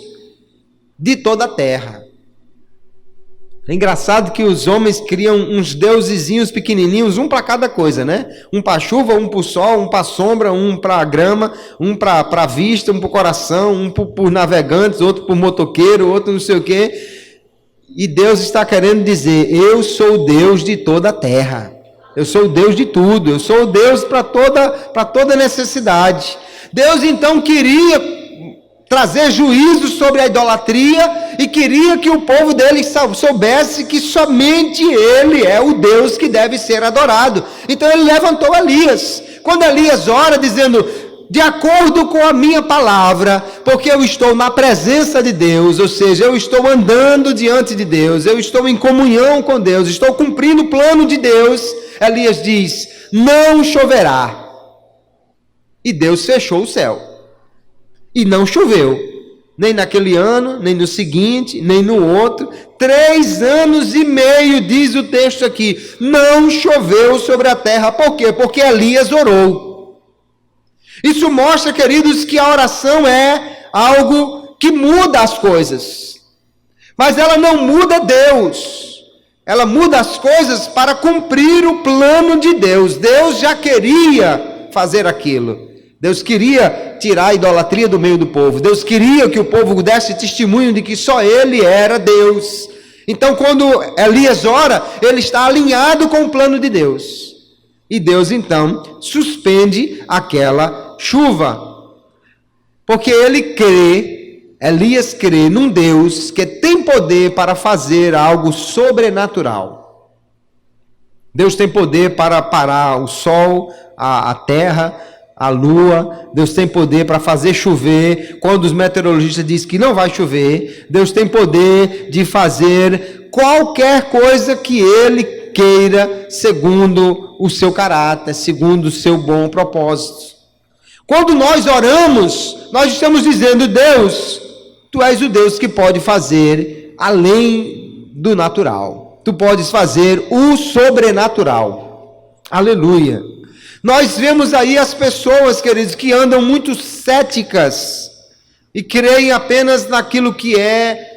de toda a terra. É engraçado que os homens criam uns deusezinhos pequenininhos, um para cada coisa, né? Um para a chuva, um para o sol, um para a sombra, um para a grama, um para a vista, um para o coração, um por navegantes, outro por motoqueiro, outro não sei o quê. E Deus está querendo dizer, eu sou o Deus de toda a terra. Eu sou o Deus de tudo, eu sou o Deus para toda necessidade. Deus então queria trazer juízo sobre a idolatria e queria que o povo dele soubesse que somente Ele é o Deus que deve ser adorado. Então ele levantou Elias. Quando Elias ora dizendo, de acordo com a minha palavra, porque eu estou na presença de Deus, ou seja, eu estou andando diante de Deus, eu estou em comunhão com Deus, estou cumprindo o plano de Deus, Elias diz, não choverá. E Deus fechou o céu. E não choveu, nem naquele ano, nem no seguinte, nem no outro. 3 anos e meio, diz o texto aqui, não choveu sobre a terra. Por quê? Porque Elias orou. Isso mostra, queridos, que a oração é algo que muda as coisas. Mas ela não muda Deus. Ela muda as coisas para cumprir o plano de Deus. Deus já queria fazer aquilo. Deus queria tirar a idolatria do meio do povo. Deus queria que o povo desse testemunho de que só Ele era Deus. Então, quando Elias ora, ele está alinhado com o plano de Deus. E Deus, então, suspende aquela chuva. Porque Elias crê num Deus que tem poder para fazer algo sobrenatural. Deus tem poder para parar o sol, a terra, a lua. Deus tem poder para fazer chover quando os meteorologistas dizem que não vai chover. Deus tem poder de fazer qualquer coisa que Ele queira, segundo o seu caráter, segundo o seu bom propósito. Quando nós oramos, nós estamos dizendo, Deus, Tu és o Deus que pode fazer além do natural. Tu podes fazer o sobrenatural. Aleluia. Nós vemos aí as pessoas, queridos, que andam muito céticas e creem apenas naquilo que é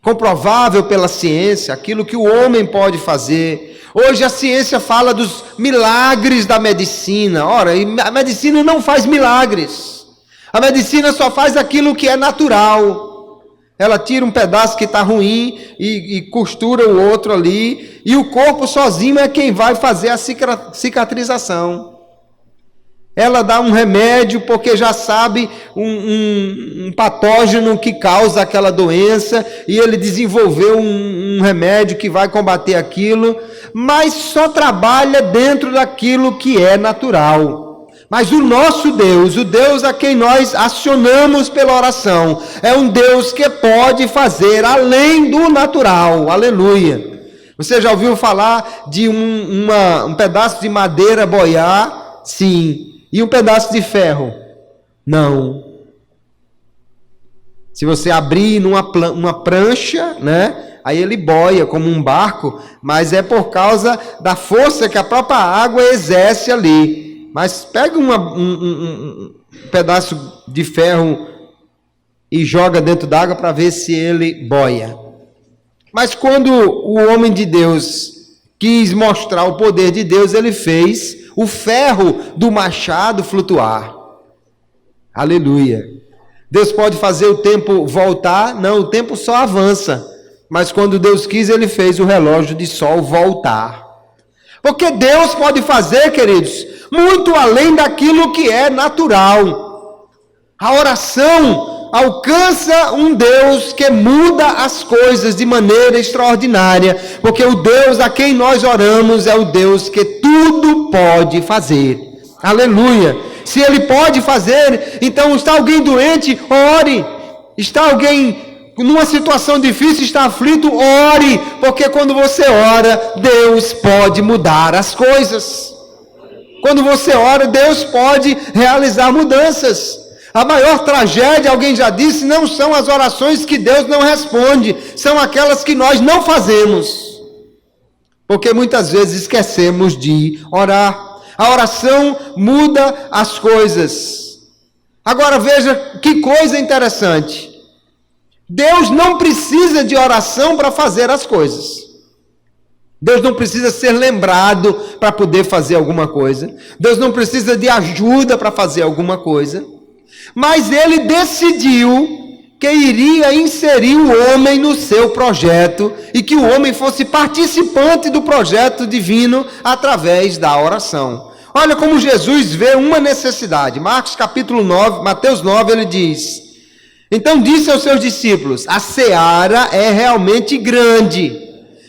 comprovável pela ciência, aquilo que o homem pode fazer. Hoje a ciência fala dos milagres da medicina. Ora, a medicina não faz milagres. A medicina só faz aquilo que é natural. Ela tira um pedaço que está ruim e costura o outro ali. E o corpo sozinho é quem vai fazer a cicatrização. Ela dá um remédio porque já sabe um patógeno que causa aquela doença e ele desenvolveu um remédio que vai combater aquilo, mas só trabalha dentro daquilo que é natural. Mas o nosso Deus, o Deus a quem nós acionamos pela oração, é um Deus que pode fazer além do natural. Aleluia! Você já ouviu falar de um pedaço de madeira boiar? Sim. E um pedaço de ferro? Não. Se você abrir uma prancha, né? Aí ele boia como um barco, mas é por causa da força que a própria água exerce ali. Mas pega um pedaço de ferro e joga dentro d'água para ver se ele boia. Mas quando o homem de Deus quis mostrar o poder de Deus, ele fez o ferro do machado flutuar. Aleluia. Deus pode fazer o tempo voltar? Não, o tempo só avança. Mas quando Deus quis, ele fez o relógio de sol voltar. Porque Deus pode fazer, queridos, muito além daquilo que é natural. A oração alcança um Deus que muda as coisas de maneira extraordinária, porque o Deus a quem nós oramos é o Deus que tudo pode fazer. Aleluia! Se Ele pode fazer, então está alguém doente, ore. Está alguém numa situação difícil, está aflito, ore, porque quando você ora, Deus pode mudar as coisas. Quando você ora, Deus pode realizar mudanças. A maior tragédia, alguém já disse, não são as orações que Deus não responde, são aquelas que nós não fazemos. Porque muitas vezes esquecemos de orar. A oração muda as coisas. Agora veja que coisa interessante. Deus não precisa de oração para fazer as coisas. Deus não precisa ser lembrado para poder fazer alguma coisa. Deus não precisa de ajuda para fazer alguma coisa. Mas ele decidiu que iria inserir o homem no seu projeto e que o homem fosse participante do projeto divino através da oração. Olha como Jesus vê uma necessidade. Marcos capítulo 9, Mateus 9, ele diz: então disse aos seus discípulos, a seara é realmente grande,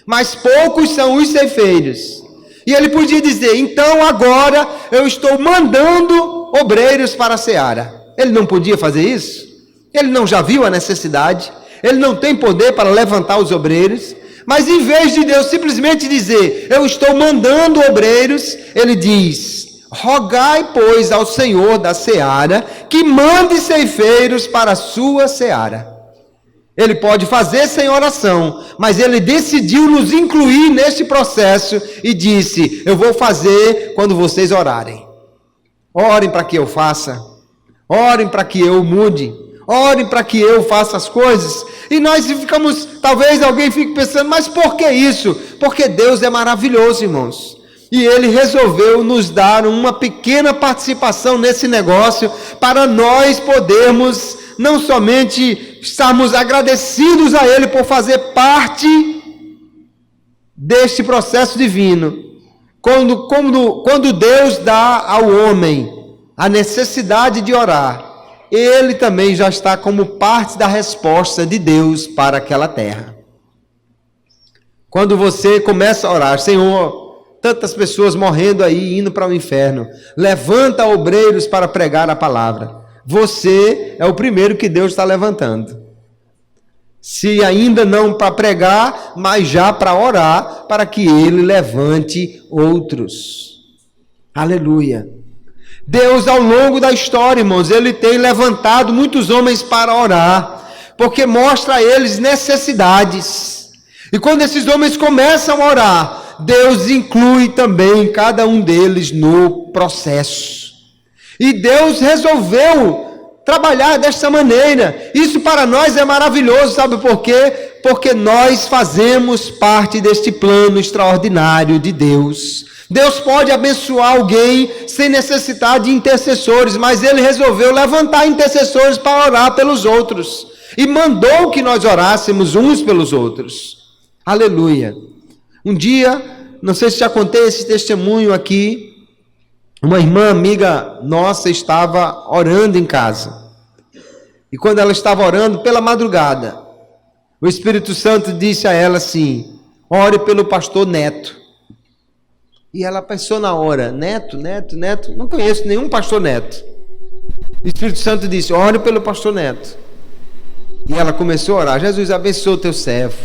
mas poucos são os ceifeiros. E ele podia dizer, então agora eu estou mandando obreiros para a seara. Ele não podia fazer isso? Ele não já viu a necessidade? Ele não tem poder para levantar os obreiros? Mas em vez de Deus simplesmente dizer, eu estou mandando obreiros, ele diz, rogai, pois, ao Senhor da seara, que mande ceifeiros para a sua seara. Ele pode fazer sem oração, mas ele decidiu nos incluir neste processo e disse, eu vou fazer quando vocês orarem. Orem para que eu faça. Orem para que eu mude, orem para que eu faça as coisas. E nós ficamos, talvez alguém fique pensando, mas por que isso? Porque Deus é maravilhoso, irmãos. E Ele resolveu nos dar uma pequena participação nesse negócio, para nós podermos, não somente estarmos agradecidos a Ele por fazer parte deste processo divino. Quando Deus dá ao homem a necessidade de orar, ele também já está como parte da resposta de Deus para aquela terra. Quando você começa a orar, Senhor, tantas pessoas morrendo aí, indo para o inferno, levanta obreiros para pregar a palavra. Você é o primeiro que Deus está levantando. Se ainda não para pregar, mas já para orar, para que Ele levante outros. Aleluia. Deus, ao longo da história, irmãos, Ele tem levantado muitos homens para orar, porque mostra a eles necessidades. E quando esses homens começam a orar, Deus inclui também cada um deles no processo. E Deus resolveu trabalhar desta maneira. Isso para nós é maravilhoso, sabe por quê? Porque nós fazemos parte deste plano extraordinário de Deus. Deus pode abençoar alguém sem necessidade de intercessores, mas Ele resolveu levantar intercessores para orar pelos outros. E mandou que nós orássemos uns pelos outros. Aleluia. Um dia, não sei se já contei esse testemunho aqui, uma irmã amiga nossa estava orando em casa. E quando ela estava orando pela madrugada, o Espírito Santo disse a ela assim: ore pelo pastor Neto. E ela pensou na hora: Neto, não conheço nenhum pastor Neto. O Espírito Santo disse: ore pelo pastor Neto. E ela começou a orar: Jesus, abençoa o teu servo,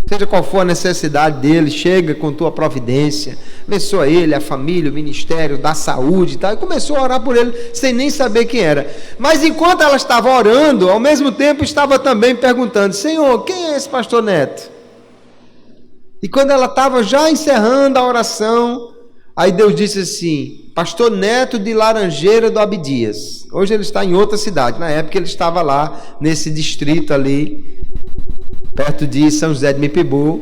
seja qual for a necessidade dele, chega com tua providência, abençoa ele, a família, o ministério da saúde e tal. E começou a orar por ele sem nem saber quem era. Mas enquanto ela estava orando, ao mesmo tempo estava também perguntando: Senhor, quem é esse pastor Neto? E quando ela estava já encerrando a oração, aí Deus disse assim: pastor Neto de Laranjeira do Abdias. Hoje ele está em outra cidade. Na época ele estava lá nesse distrito ali, perto de São José de Mipibu.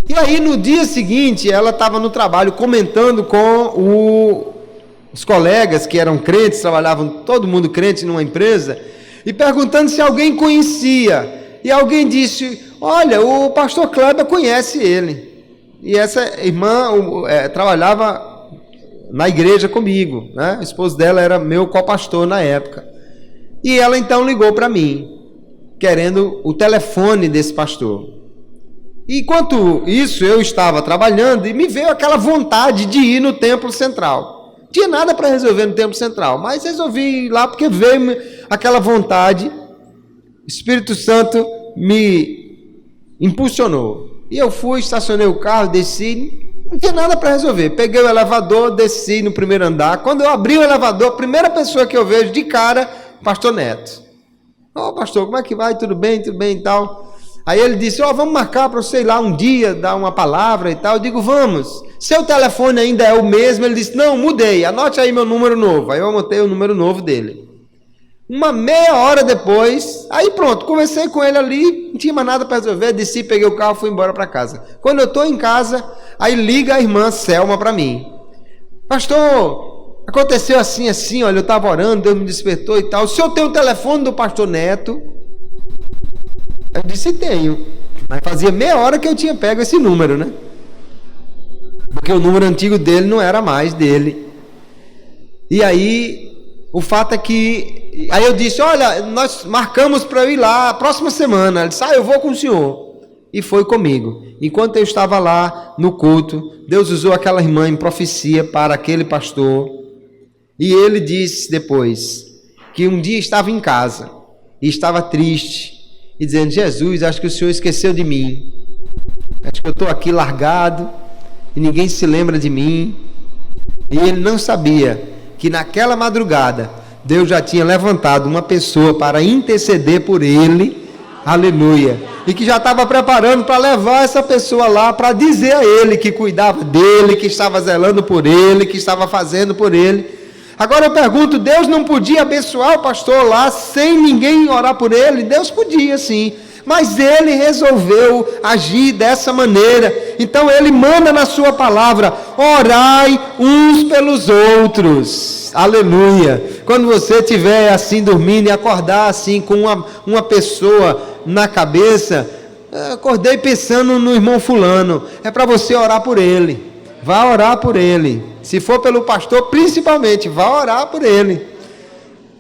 E aí no dia seguinte ela estava no trabalho comentando com os colegas que eram crentes, trabalhavam todo mundo crente numa empresa, e perguntando se alguém conhecia. E alguém disse: olha, o pastor Kleber conhece ele. E essa irmã trabalhava na igreja comigo, né? O esposo dela era meu copastor na época. E ela então ligou para mim, querendo o telefone desse pastor. E enquanto isso eu estava trabalhando e me veio aquela vontade de ir no templo central. Não tinha nada para resolver no templo central, mas resolvi ir lá porque veio aquela vontade. O Espírito Santo me impulsionou. E eu fui, estacionei o carro, desci. Não tinha nada para resolver. Peguei o elevador, desci no primeiro andar. Quando eu abri o elevador, a primeira pessoa que eu vejo de cara, pastor Neto. Ô pastor, como é que vai? Tudo bem e tal. Aí ele disse: vamos marcar para, sei lá, um dia, dar uma palavra e tal. Eu digo: vamos. Seu telefone ainda é o mesmo? Ele disse: não, mudei, anote aí meu número novo. Aí eu anotei o número novo dele. Uma meia hora depois, aí pronto, conversei com ele ali, não tinha mais nada para resolver, desci, peguei o carro, fui embora para casa. Quando eu estou em casa, aí liga a irmã Selma para mim: pastor, aconteceu assim, olha, eu estava orando, Deus me despertou e tal, o senhor tem o telefone do pastor Neto? Eu disse: tenho, mas fazia meia hora que eu tinha pego esse número, né? Porque o número antigo dele não era mais dele. E aí, o fato é que, aí eu disse: olha, nós marcamos para eu ir lá a próxima semana. Ele disse: eu vou com o senhor. E foi comigo. Enquanto eu estava lá no culto, Deus usou aquela irmã em profecia para aquele pastor. E ele disse depois que um dia estava em casa e estava triste e dizendo: Jesus, acho que o senhor esqueceu de mim. Acho que eu estou aqui largado e ninguém se lembra de mim. E ele não sabia que naquela madrugada Deus já tinha levantado uma pessoa para interceder por ele, aleluia, e que já estava preparando para levar essa pessoa lá, para dizer a ele que cuidava dele, que estava zelando por ele, que estava fazendo por ele. Agora eu pergunto: Deus não podia abençoar o pastor lá sem ninguém orar por ele? Deus podia, sim, mas ele resolveu agir dessa maneira. Então ele manda na sua palavra: orai uns pelos outros, aleluia. Quando você estiver assim dormindo e acordar assim com uma pessoa na cabeça, acordei pensando no irmão fulano, é para você orar por ele. Vá orar por ele. Se for pelo pastor, principalmente, vá orar por ele.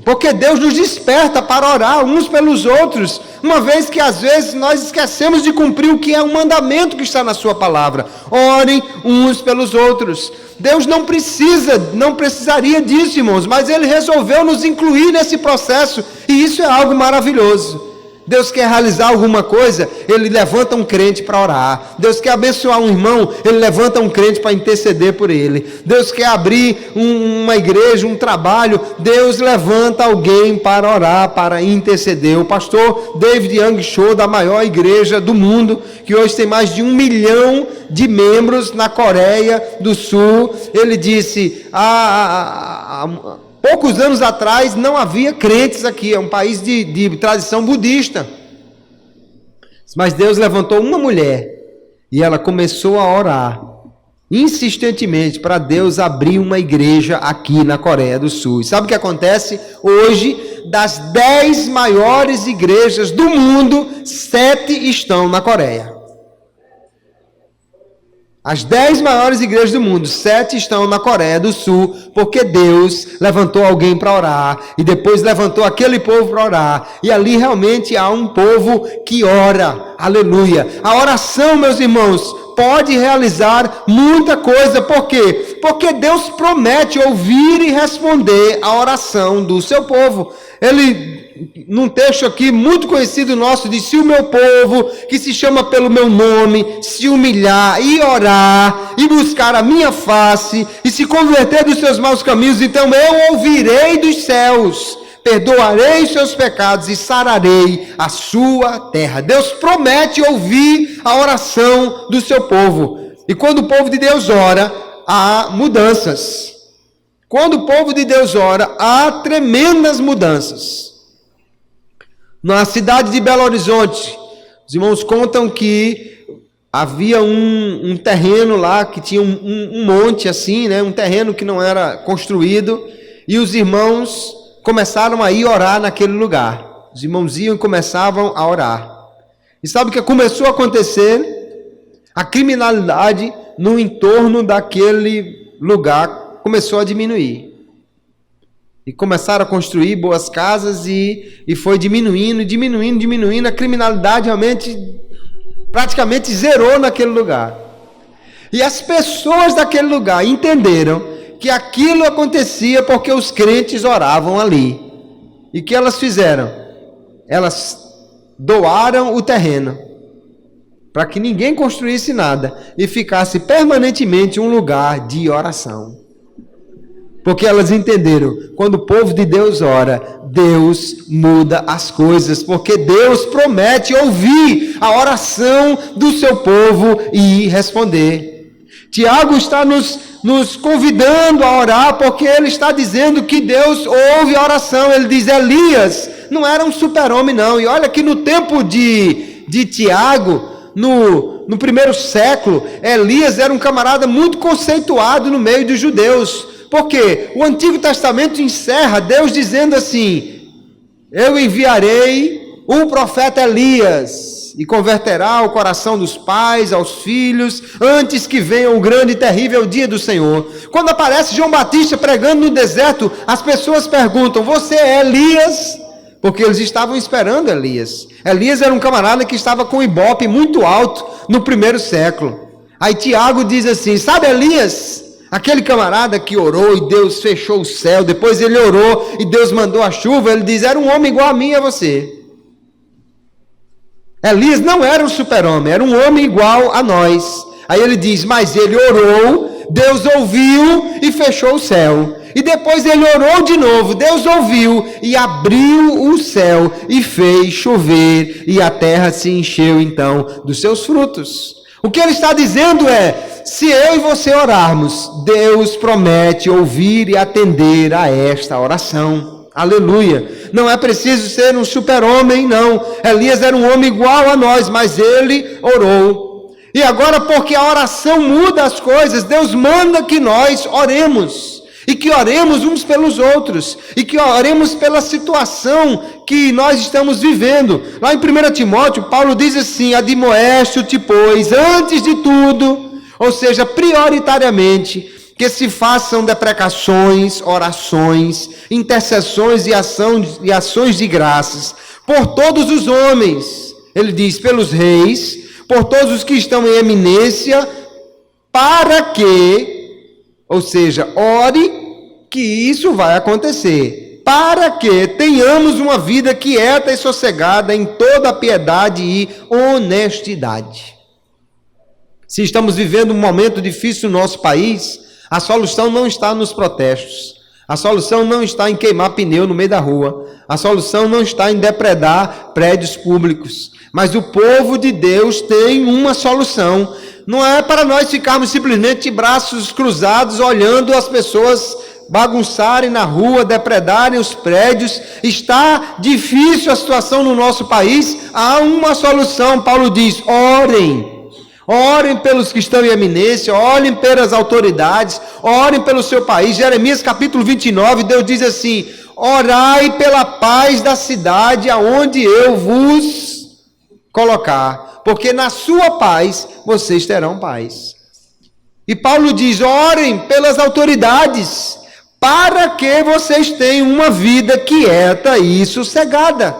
Porque Deus nos desperta para orar uns pelos outros, uma vez que às vezes nós esquecemos de cumprir o que é um mandamento que está na sua palavra. Orem uns pelos outros. Deus não precisaria disso, irmãos, mas Ele resolveu nos incluir nesse processo, e isso é algo maravilhoso. Deus quer realizar alguma coisa, Ele levanta um crente para orar. Deus quer abençoar um irmão, Ele levanta um crente para interceder por ele. Deus quer abrir uma igreja, um trabalho, Deus levanta alguém para orar, para interceder. O pastor David Young Cho, da maior igreja do mundo, que hoje tem mais de 1 milhão de membros na Coreia do Sul, ele disse: poucos anos atrás não havia crentes aqui, é um país de tradição budista, mas Deus levantou uma mulher e ela começou a orar insistentemente para Deus abrir uma igreja aqui na Coreia do Sul. E sabe o que acontece? Hoje, das 10 maiores igrejas do mundo, 7 estão na Coreia. As 10 maiores igrejas do mundo, 7 estão na Coreia do Sul, porque Deus levantou alguém para orar, e depois levantou aquele povo para orar, e ali realmente há um povo que ora, aleluia. A oração, meus irmãos, pode realizar muita coisa, por quê? Porque Deus promete ouvir e responder a oração do seu povo. Ele, num texto aqui muito conhecido nosso, diz: se o meu povo, que se chama pelo meu nome, se humilhar e orar, e buscar a minha face, e se converter dos seus maus caminhos, então eu ouvirei dos céus, perdoarei os seus pecados e sararei a sua terra. Deus promete ouvir a oração do seu povo. E quando o povo de Deus ora, há mudanças. Quando o povo de Deus ora, há tremendas mudanças. Na cidade de Belo Horizonte, os irmãos contam que havia um terreno lá, que tinha um monte assim, né? Um terreno que não era construído, e os irmãos começaram a ir orar naquele lugar. Os irmãos iam e começavam a orar. E sabe o que começou a acontecer? A criminalidade no entorno daquele lugar começou a diminuir. E começaram a construir boas casas e foi diminuindo. A criminalidade realmente, praticamente zerou naquele lugar. E as pessoas daquele lugar entenderam que aquilo acontecia porque os crentes oravam ali. E o que elas fizeram? Elas doaram o terreno para que ninguém construísse nada e ficasse permanentemente um lugar de oração. Porque elas entenderam, quando o povo de Deus ora, Deus muda as coisas, porque Deus promete ouvir a oração do seu povo e responder. Tiago está nos convidando a orar, porque ele está dizendo que Deus ouve a oração. Ele diz: Elias não era um super-homem não, e olha que no tempo de Tiago, no primeiro século, Elias era um camarada muito conceituado no meio dos judeus. Porque o Antigo Testamento encerra Deus dizendo assim: eu enviarei o profeta Elias, e converterá o coração dos pais aos filhos, antes que venha o grande e terrível dia do Senhor. Quando aparece João Batista pregando no deserto, as pessoas perguntam: você é Elias? Porque eles estavam esperando Elias. Elias era um camarada que estava com o ibope muito alto no primeiro século. Aí Tiago diz assim: sabe Elias? Aquele camarada que orou e Deus fechou o céu, depois ele orou e Deus mandou a chuva. Ele diz: era um homem igual a mim e a você. Elias não era um super-homem, era um homem igual a nós. Aí ele diz: mas ele orou, Deus ouviu e fechou o céu. E depois ele orou de novo, Deus ouviu e abriu o céu e fez chover, e a terra se encheu então dos seus frutos. O que ele está dizendo é: se eu e você orarmos, Deus promete ouvir e atender a esta oração. Aleluia. Não é preciso ser um super-homem, não. Elias era um homem igual a nós, mas ele orou. E agora, porque a oração muda as coisas, Deus manda que nós oremos. E que oremos uns pelos outros. E que oremos pela situação que nós estamos vivendo. Lá em 1 Timóteo, Paulo diz assim: admoeste-te, pois, antes de tudo, ou seja, prioritariamente, que se façam deprecações, orações, intercessões e ações de graças por todos os homens. Ele diz: pelos reis, por todos os que estão em eminência, para que, ou seja, ore que isso vai acontecer, para que tenhamos uma vida quieta e sossegada em toda piedade e honestidade. Se estamos vivendo um momento difícil no nosso país, a solução não está nos protestos, a solução não está em queimar pneu no meio da rua, a solução não está em depredar prédios públicos, mas o povo de Deus tem uma solução. Não é para nós ficarmos simplesmente de braços cruzados olhando as pessoas bagunçarem na rua, depredarem os prédios. Está difícil a situação no nosso país, há uma solução. Paulo diz: orem pelos que estão em eminência, orem pelas autoridades, orem pelo seu país. Jeremias capítulo 29, Deus diz assim: orai pela paz da cidade aonde eu vos colocar, porque na sua paz vocês terão paz. E Paulo diz: orem pelas autoridades, para que vocês tenham uma vida quieta e sossegada.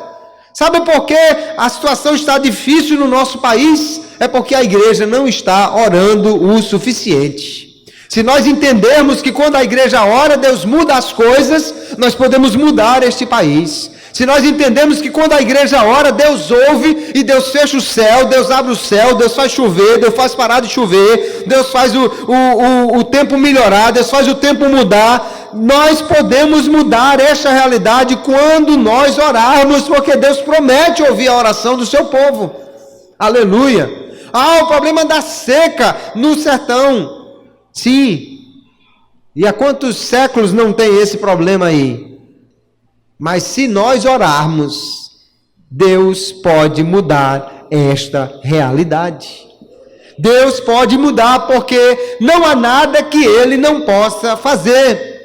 Sabe por que a situação está difícil no nosso país? É porque a igreja não está orando o suficiente. Se nós entendermos que quando a igreja ora, Deus muda as coisas, nós podemos mudar este país. Se nós entendemos que quando a igreja ora, Deus ouve e Deus fecha o céu, Deus abre o céu, Deus faz chover, Deus faz parar de chover, Deus faz o tempo melhorar, Deus faz o tempo mudar, nós podemos mudar esta realidade quando nós orarmos, porque Deus promete ouvir a oração do seu povo. Aleluia! O problema da seca no sertão. Sim. E há quantos séculos não tem esse problema aí? Mas se nós orarmos, Deus pode mudar esta realidade. Deus pode mudar, porque não há nada que Ele não possa fazer.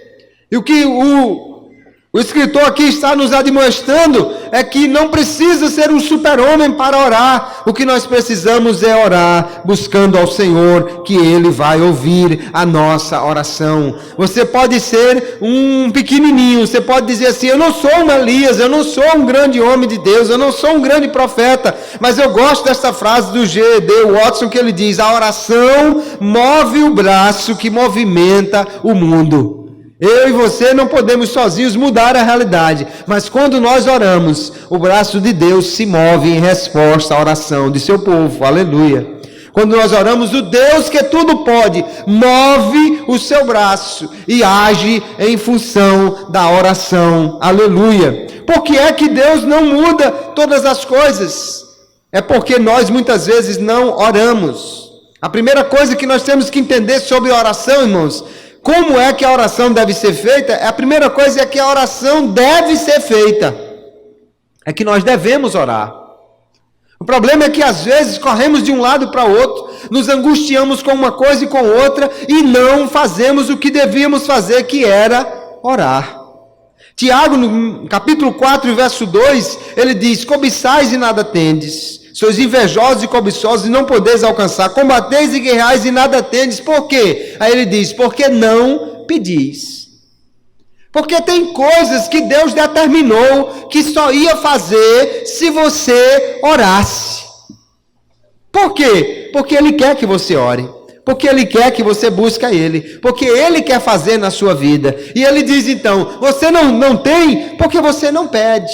E o que o escritor aqui está nos admoestando é que não precisa ser um super-homem para orar. O que nós precisamos é orar, buscando ao Senhor, que Ele vai ouvir a nossa oração. Você pode ser um pequenininho, você pode dizer assim: eu não sou um Elias, eu não sou um grande homem de Deus, eu não sou um grande profeta, mas eu gosto dessa frase do G.D. Watson, que ele diz: a oração move o braço que movimenta o mundo. Eu e você não podemos sozinhos mudar a realidade, mas quando nós oramos, o braço de Deus se move em resposta à oração de seu povo. Aleluia! Quando nós oramos, o Deus que tudo pode, move o seu braço e age em função da oração. Aleluia! Por que é que Deus não muda todas as coisas? É porque nós muitas vezes não oramos. A primeira coisa que nós temos que entender sobre a oração, irmãos, como é que a oração deve ser feita? A primeira coisa é que a oração deve ser feita. É que nós devemos orar. O problema é que às vezes corremos de um lado para o outro, nos angustiamos com uma coisa e com outra, e não fazemos o que devíamos fazer, que era orar. Tiago, no capítulo 4, verso 2, ele diz: cobiçais e nada tendes, sois invejosos e cobiçosos e não podeis alcançar, combateis e guerrais e nada tendes. Por quê? Aí ele diz: porque não pedis. Porque tem coisas que Deus determinou que só ia fazer se você orasse. Por quê? Porque Ele quer que você ore. Porque Ele quer que você busque a Ele. Porque Ele quer fazer na sua vida. E Ele diz então: você não tem porque você não pede.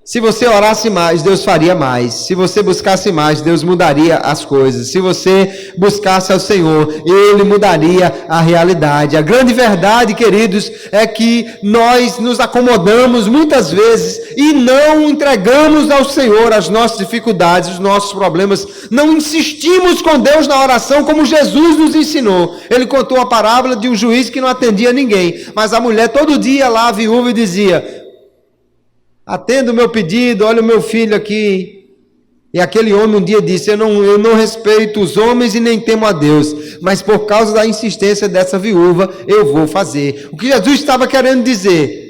Se você orasse mais, Deus faria mais. Se você buscasse mais, Deus mudaria as coisas. Se você buscasse ao Senhor, Ele mudaria a realidade. A grande verdade, queridos, é que nós nos acomodamos muitas vezes e não entregamos ao Senhor as nossas dificuldades, os nossos problemas. Não insistimos com Deus na oração como Jesus nos ensinou. Ele contou a parábola de um juiz que não atendia ninguém, mas a mulher todo dia lá, a viúva, e dizia: atenda o meu pedido, olha o meu filho aqui. E aquele homem um dia disse: eu não respeito os homens e nem temo a Deus, mas por causa da insistência dessa viúva, eu vou fazer. O que Jesus estava querendo dizer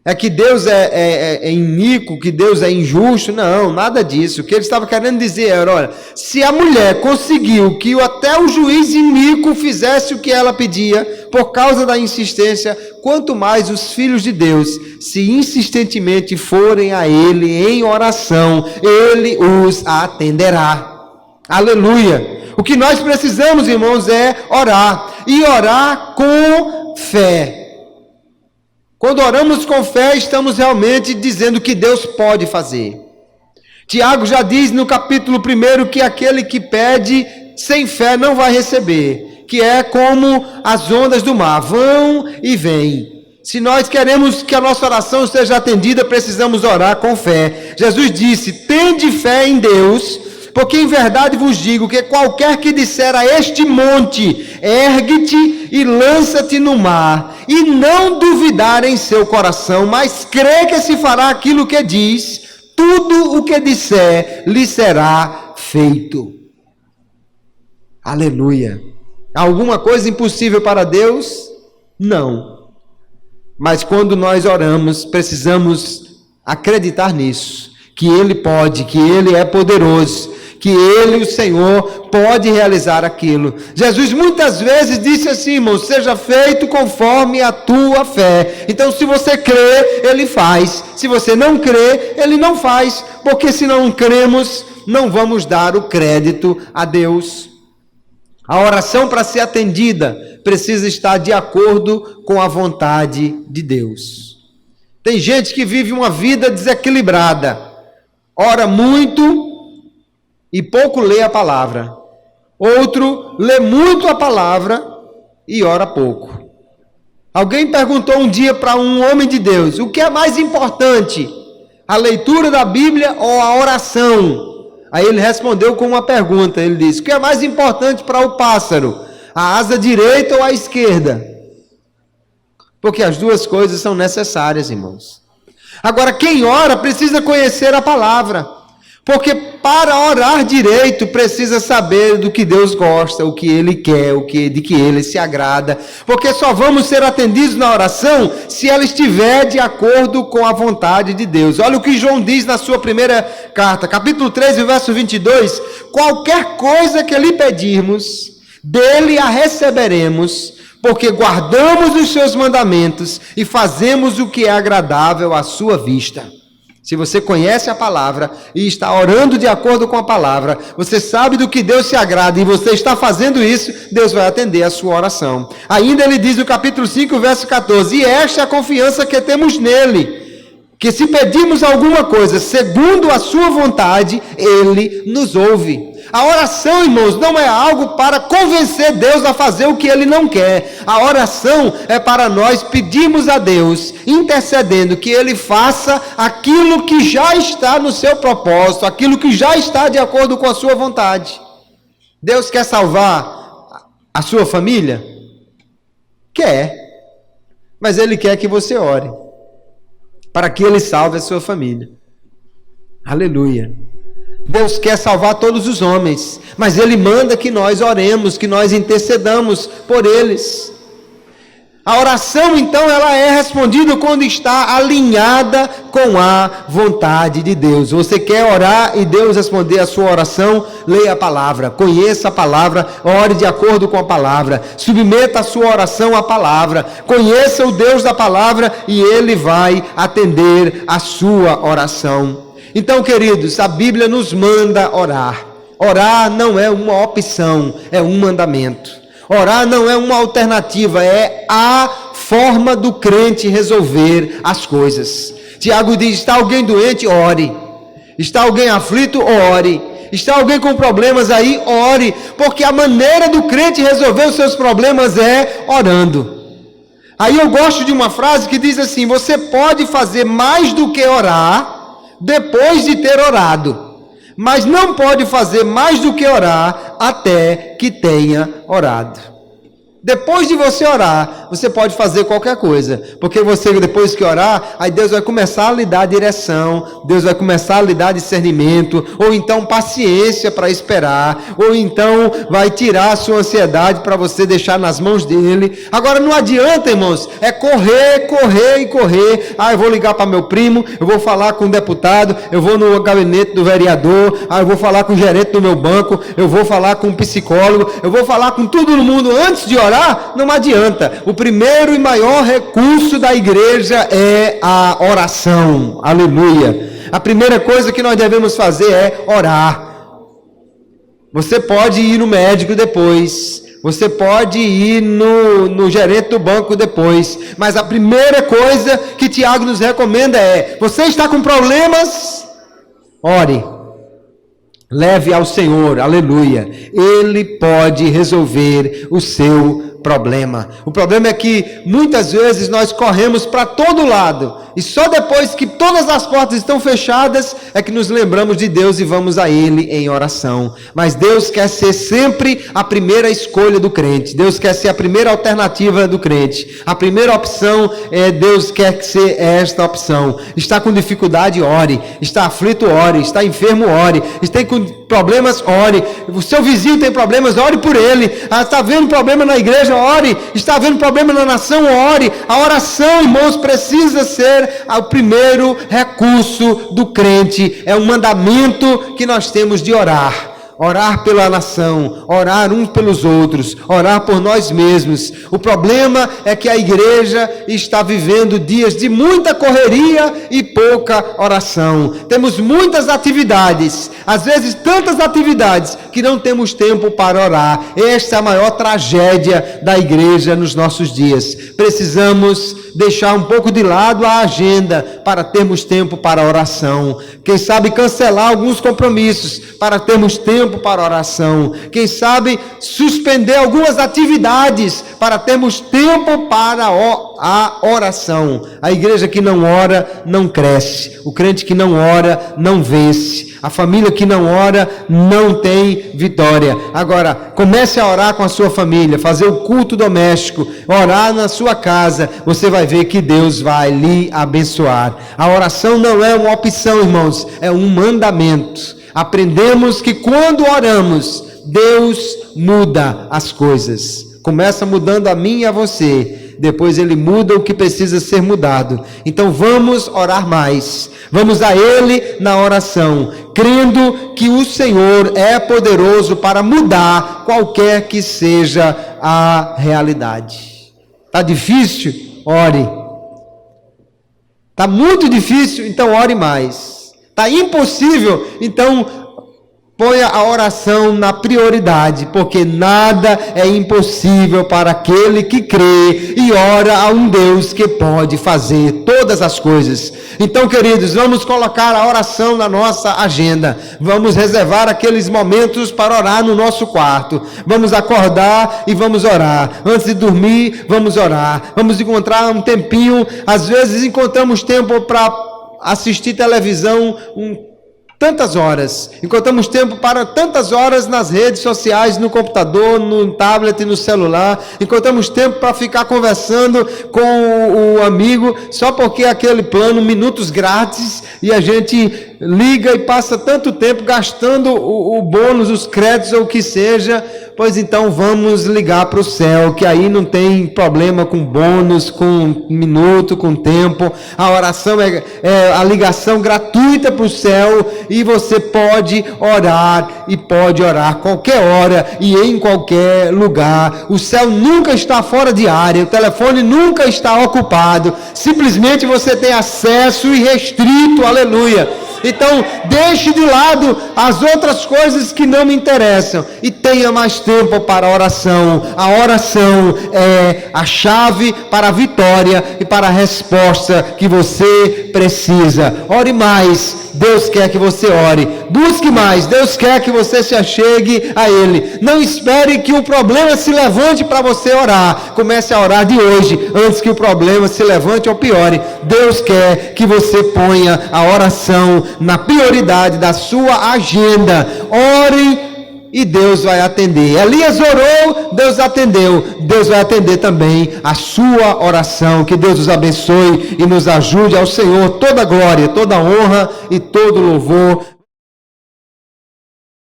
é que Deus é iníquo, que Deus é injusto? Não, nada disso. O que ele estava querendo dizer era: olha, se a mulher conseguiu que até o juiz iníquo fizesse o que ela pedia, por causa da insistência, quanto mais os filhos de Deus, se insistentemente forem a Ele em oração, Ele os atenderá. Aleluia! O que nós precisamos, irmãos, é orar, e orar com fé. Quando oramos com fé, estamos realmente dizendo que Deus pode fazer. Tiago já diz no capítulo 1 que aquele que pede sem fé não vai receber, que é como as ondas do mar, vão e vêm. Se nós queremos que a nossa oração seja atendida, precisamos orar com fé. Jesus disse: tende fé em Deus, porque em verdade vos digo que qualquer que disser a este monte, ergue-te e lança-te no mar, e não duvidar em seu coração, mas crê que se fará aquilo que diz, tudo o que disser lhe será feito. Aleluia! Alguma coisa impossível para Deus? Não. Mas quando nós oramos, precisamos acreditar nisso, que Ele pode, que Ele é poderoso, que Ele, o Senhor, pode realizar aquilo. Jesus muitas vezes disse assim, irmão, seja feito conforme a tua fé. Então, se você crê, Ele faz. Se você não crê, Ele não faz. Porque se não cremos, não vamos dar o crédito a Deus. A oração, para ser atendida, precisa estar de acordo com a vontade de Deus. Tem gente que vive uma vida desequilibrada, ora muito e pouco lê a palavra. Outro lê muito a palavra e ora pouco. Alguém perguntou um dia para um homem de Deus, o que é mais importante, a leitura da Bíblia ou a oração? Aí ele respondeu com uma pergunta, ele disse, o que é mais importante para o pássaro, a asa direita ou a esquerda? Porque as duas coisas são necessárias, irmãos. Agora, quem ora precisa conhecer a palavra, porque para orar direito precisa saber do que Deus gosta, o que Ele quer, de que Ele se agrada, porque só vamos ser atendidos na oração se ela estiver de acordo com a vontade de Deus. Olha o que João diz na sua primeira carta, capítulo 3, verso 22, qualquer coisa que lhe pedirmos, dele a receberemos, porque guardamos os seus mandamentos e fazemos o que é agradável à sua vista. Se você conhece a palavra e está orando de acordo com a palavra, você sabe do que Deus se agrada e você está fazendo isso, Deus vai atender a sua oração. Ainda ele diz no capítulo 5, verso 14, e esta é a confiança que temos nele, que se pedirmos alguma coisa segundo a sua vontade, ele nos ouve. A oração, irmãos, não é algo para convencer Deus a fazer o que Ele não quer. A oração é para nós pedirmos a Deus, intercedendo, que Ele faça aquilo que já está no seu propósito, aquilo que já está de acordo com a sua vontade. Deus quer salvar a sua família? Quer. Mas Ele quer que você ore, para que Ele salve a sua família. Aleluia. Deus quer salvar todos os homens, mas Ele manda que nós oremos, que nós intercedamos por eles. A oração, então, ela é respondida quando está alinhada com a vontade de Deus. Você quer orar e Deus responder a sua oração? Leia a palavra, conheça a palavra, ore de acordo com a palavra, submeta a sua oração à palavra, conheça o Deus da palavra e Ele vai atender a sua oração. Então, queridos, a Bíblia nos manda orar. Orar não é uma opção, é um mandamento. Orar não é uma alternativa, é a forma do crente resolver as coisas. Tiago diz, está alguém doente? Ore. Está alguém aflito? Ore. Está alguém com problemas aí? Ore. Porque a maneira do crente resolver os seus problemas é orando. Aí eu gosto de uma frase que diz assim, você pode fazer mais do que orar depois de ter orado, mas não pode fazer mais do que orar até que tenha orado. Depois de você orar, você pode fazer qualquer coisa, porque você, depois que orar, aí Deus vai começar a lhe dar direção, Deus vai começar a lhe dar discernimento, ou então paciência para esperar, ou então vai tirar a sua ansiedade para você deixar nas mãos dele. Agora não adianta, irmãos, é correr e correr. Eu vou ligar para meu primo, eu vou falar com o deputado, eu vou no gabinete do vereador, eu vou falar com o gerente do meu banco, eu vou falar com o psicólogo, eu vou falar com todo mundo antes de orar. Não adianta. O primeiro e maior recurso da igreja é a oração. Aleluia. A primeira coisa que nós devemos fazer é orar. Você pode ir no médico depois, você pode ir no gerente do banco depois, mas a primeira coisa que Tiago nos recomenda é, você está com problemas? Ore. Leve ao Senhor, aleluia. Ele pode resolver o seu problema. O problema é que muitas vezes nós corremos para todo lado e só depois que todas as portas estão fechadas é que nos lembramos de Deus e vamos a Ele em oração. Mas Deus quer ser sempre a primeira escolha do crente. Deus quer ser a primeira alternativa do crente. A primeira opção é Deus quer ser esta opção. Está com dificuldade, ore. Está aflito, ore. Está enfermo, ore. Está com problemas, ore. O seu vizinho tem problemas, ore por ele. Está havendo problema na igreja, ore. Está havendo problema na nação, ore. A oração, irmãos, precisa ser o primeiro recurso do crente. É um mandamento que nós temos de orar. orar pela nação, orar uns pelos outros, orar por nós mesmos. O problema é que a igreja está vivendo dias de muita correria e pouca oração. Temos muitas atividades, às vezes tantas atividades, que não temos tempo para orar. Esta é a maior tragédia da igreja nos nossos dias. Precisamos deixar um pouco de lado a agenda para termos tempo para oração. Quem sabe cancelar alguns compromissos para termos tempo para oração. Quem sabe suspender algumas atividades para termos tempo para a oração. A igreja que não ora não cresce. O crente que não ora não vence. A família que não ora não tem vitória. Agora, comece a orar com a sua família, fazer o culto doméstico, orar na sua casa. Você vai ver que Deus vai lhe abençoar. A oração não é uma opção, irmãos, é um mandamento. Aprendemos que quando oramos, Deus muda as coisas. Começa mudando a mim e a você. Depois Ele muda o que precisa ser mudado. Então vamos orar mais. Vamos a Ele na oração, crendo que o Senhor é poderoso para mudar qualquer que seja a realidade. Está difícil? Ore. Está muito difícil? Então ore mais. Está impossível? Então ponha a oração na prioridade, porque nada é impossível para aquele que crê e ora a um Deus que pode fazer todas as coisas. Então, queridos, vamos colocar a oração na nossa agenda. Vamos reservar aqueles momentos para orar no nosso quarto. Vamos acordar e vamos orar. Antes de dormir, vamos orar. Vamos encontrar um tempinho. Às vezes encontramos tempo para assistir televisão, tantas horas, encontramos tempo para tantas horas nas redes sociais, no computador, no tablet, no celular, encontramos tempo para ficar conversando com o amigo, só porque aquele plano, minutos grátis, e a gente liga e passa tanto tempo gastando o bônus, os créditos ou o que seja. Pois então vamos ligar para o céu, que aí não tem problema com bônus, com minuto, com tempo. A oração é a ligação gratuita para o céu, e você pode orar, e pode orar qualquer hora e em qualquer lugar. O céu nunca está fora de área, o telefone nunca está ocupado, simplesmente você tem acesso irrestrito, aleluia. Então, deixe de lado as outras coisas que não me interessam e tenha mais tempo para a oração. A oração é a chave para a vitória e para a resposta que você precisa. Ore mais, Deus quer que você ore. Busque mais, Deus quer que você se achegue a Ele. Não espere que o problema se levante para você orar. Comece a orar de hoje, antes que o problema se levante ou piore. Deus quer que você ponha a oração na prioridade da sua agenda. Ore e Deus vai atender. Elias orou, Deus atendeu. Deus vai atender também a sua oração. Que Deus nos abençoe e nos ajude. Ao Senhor toda glória, toda honra e todo louvor.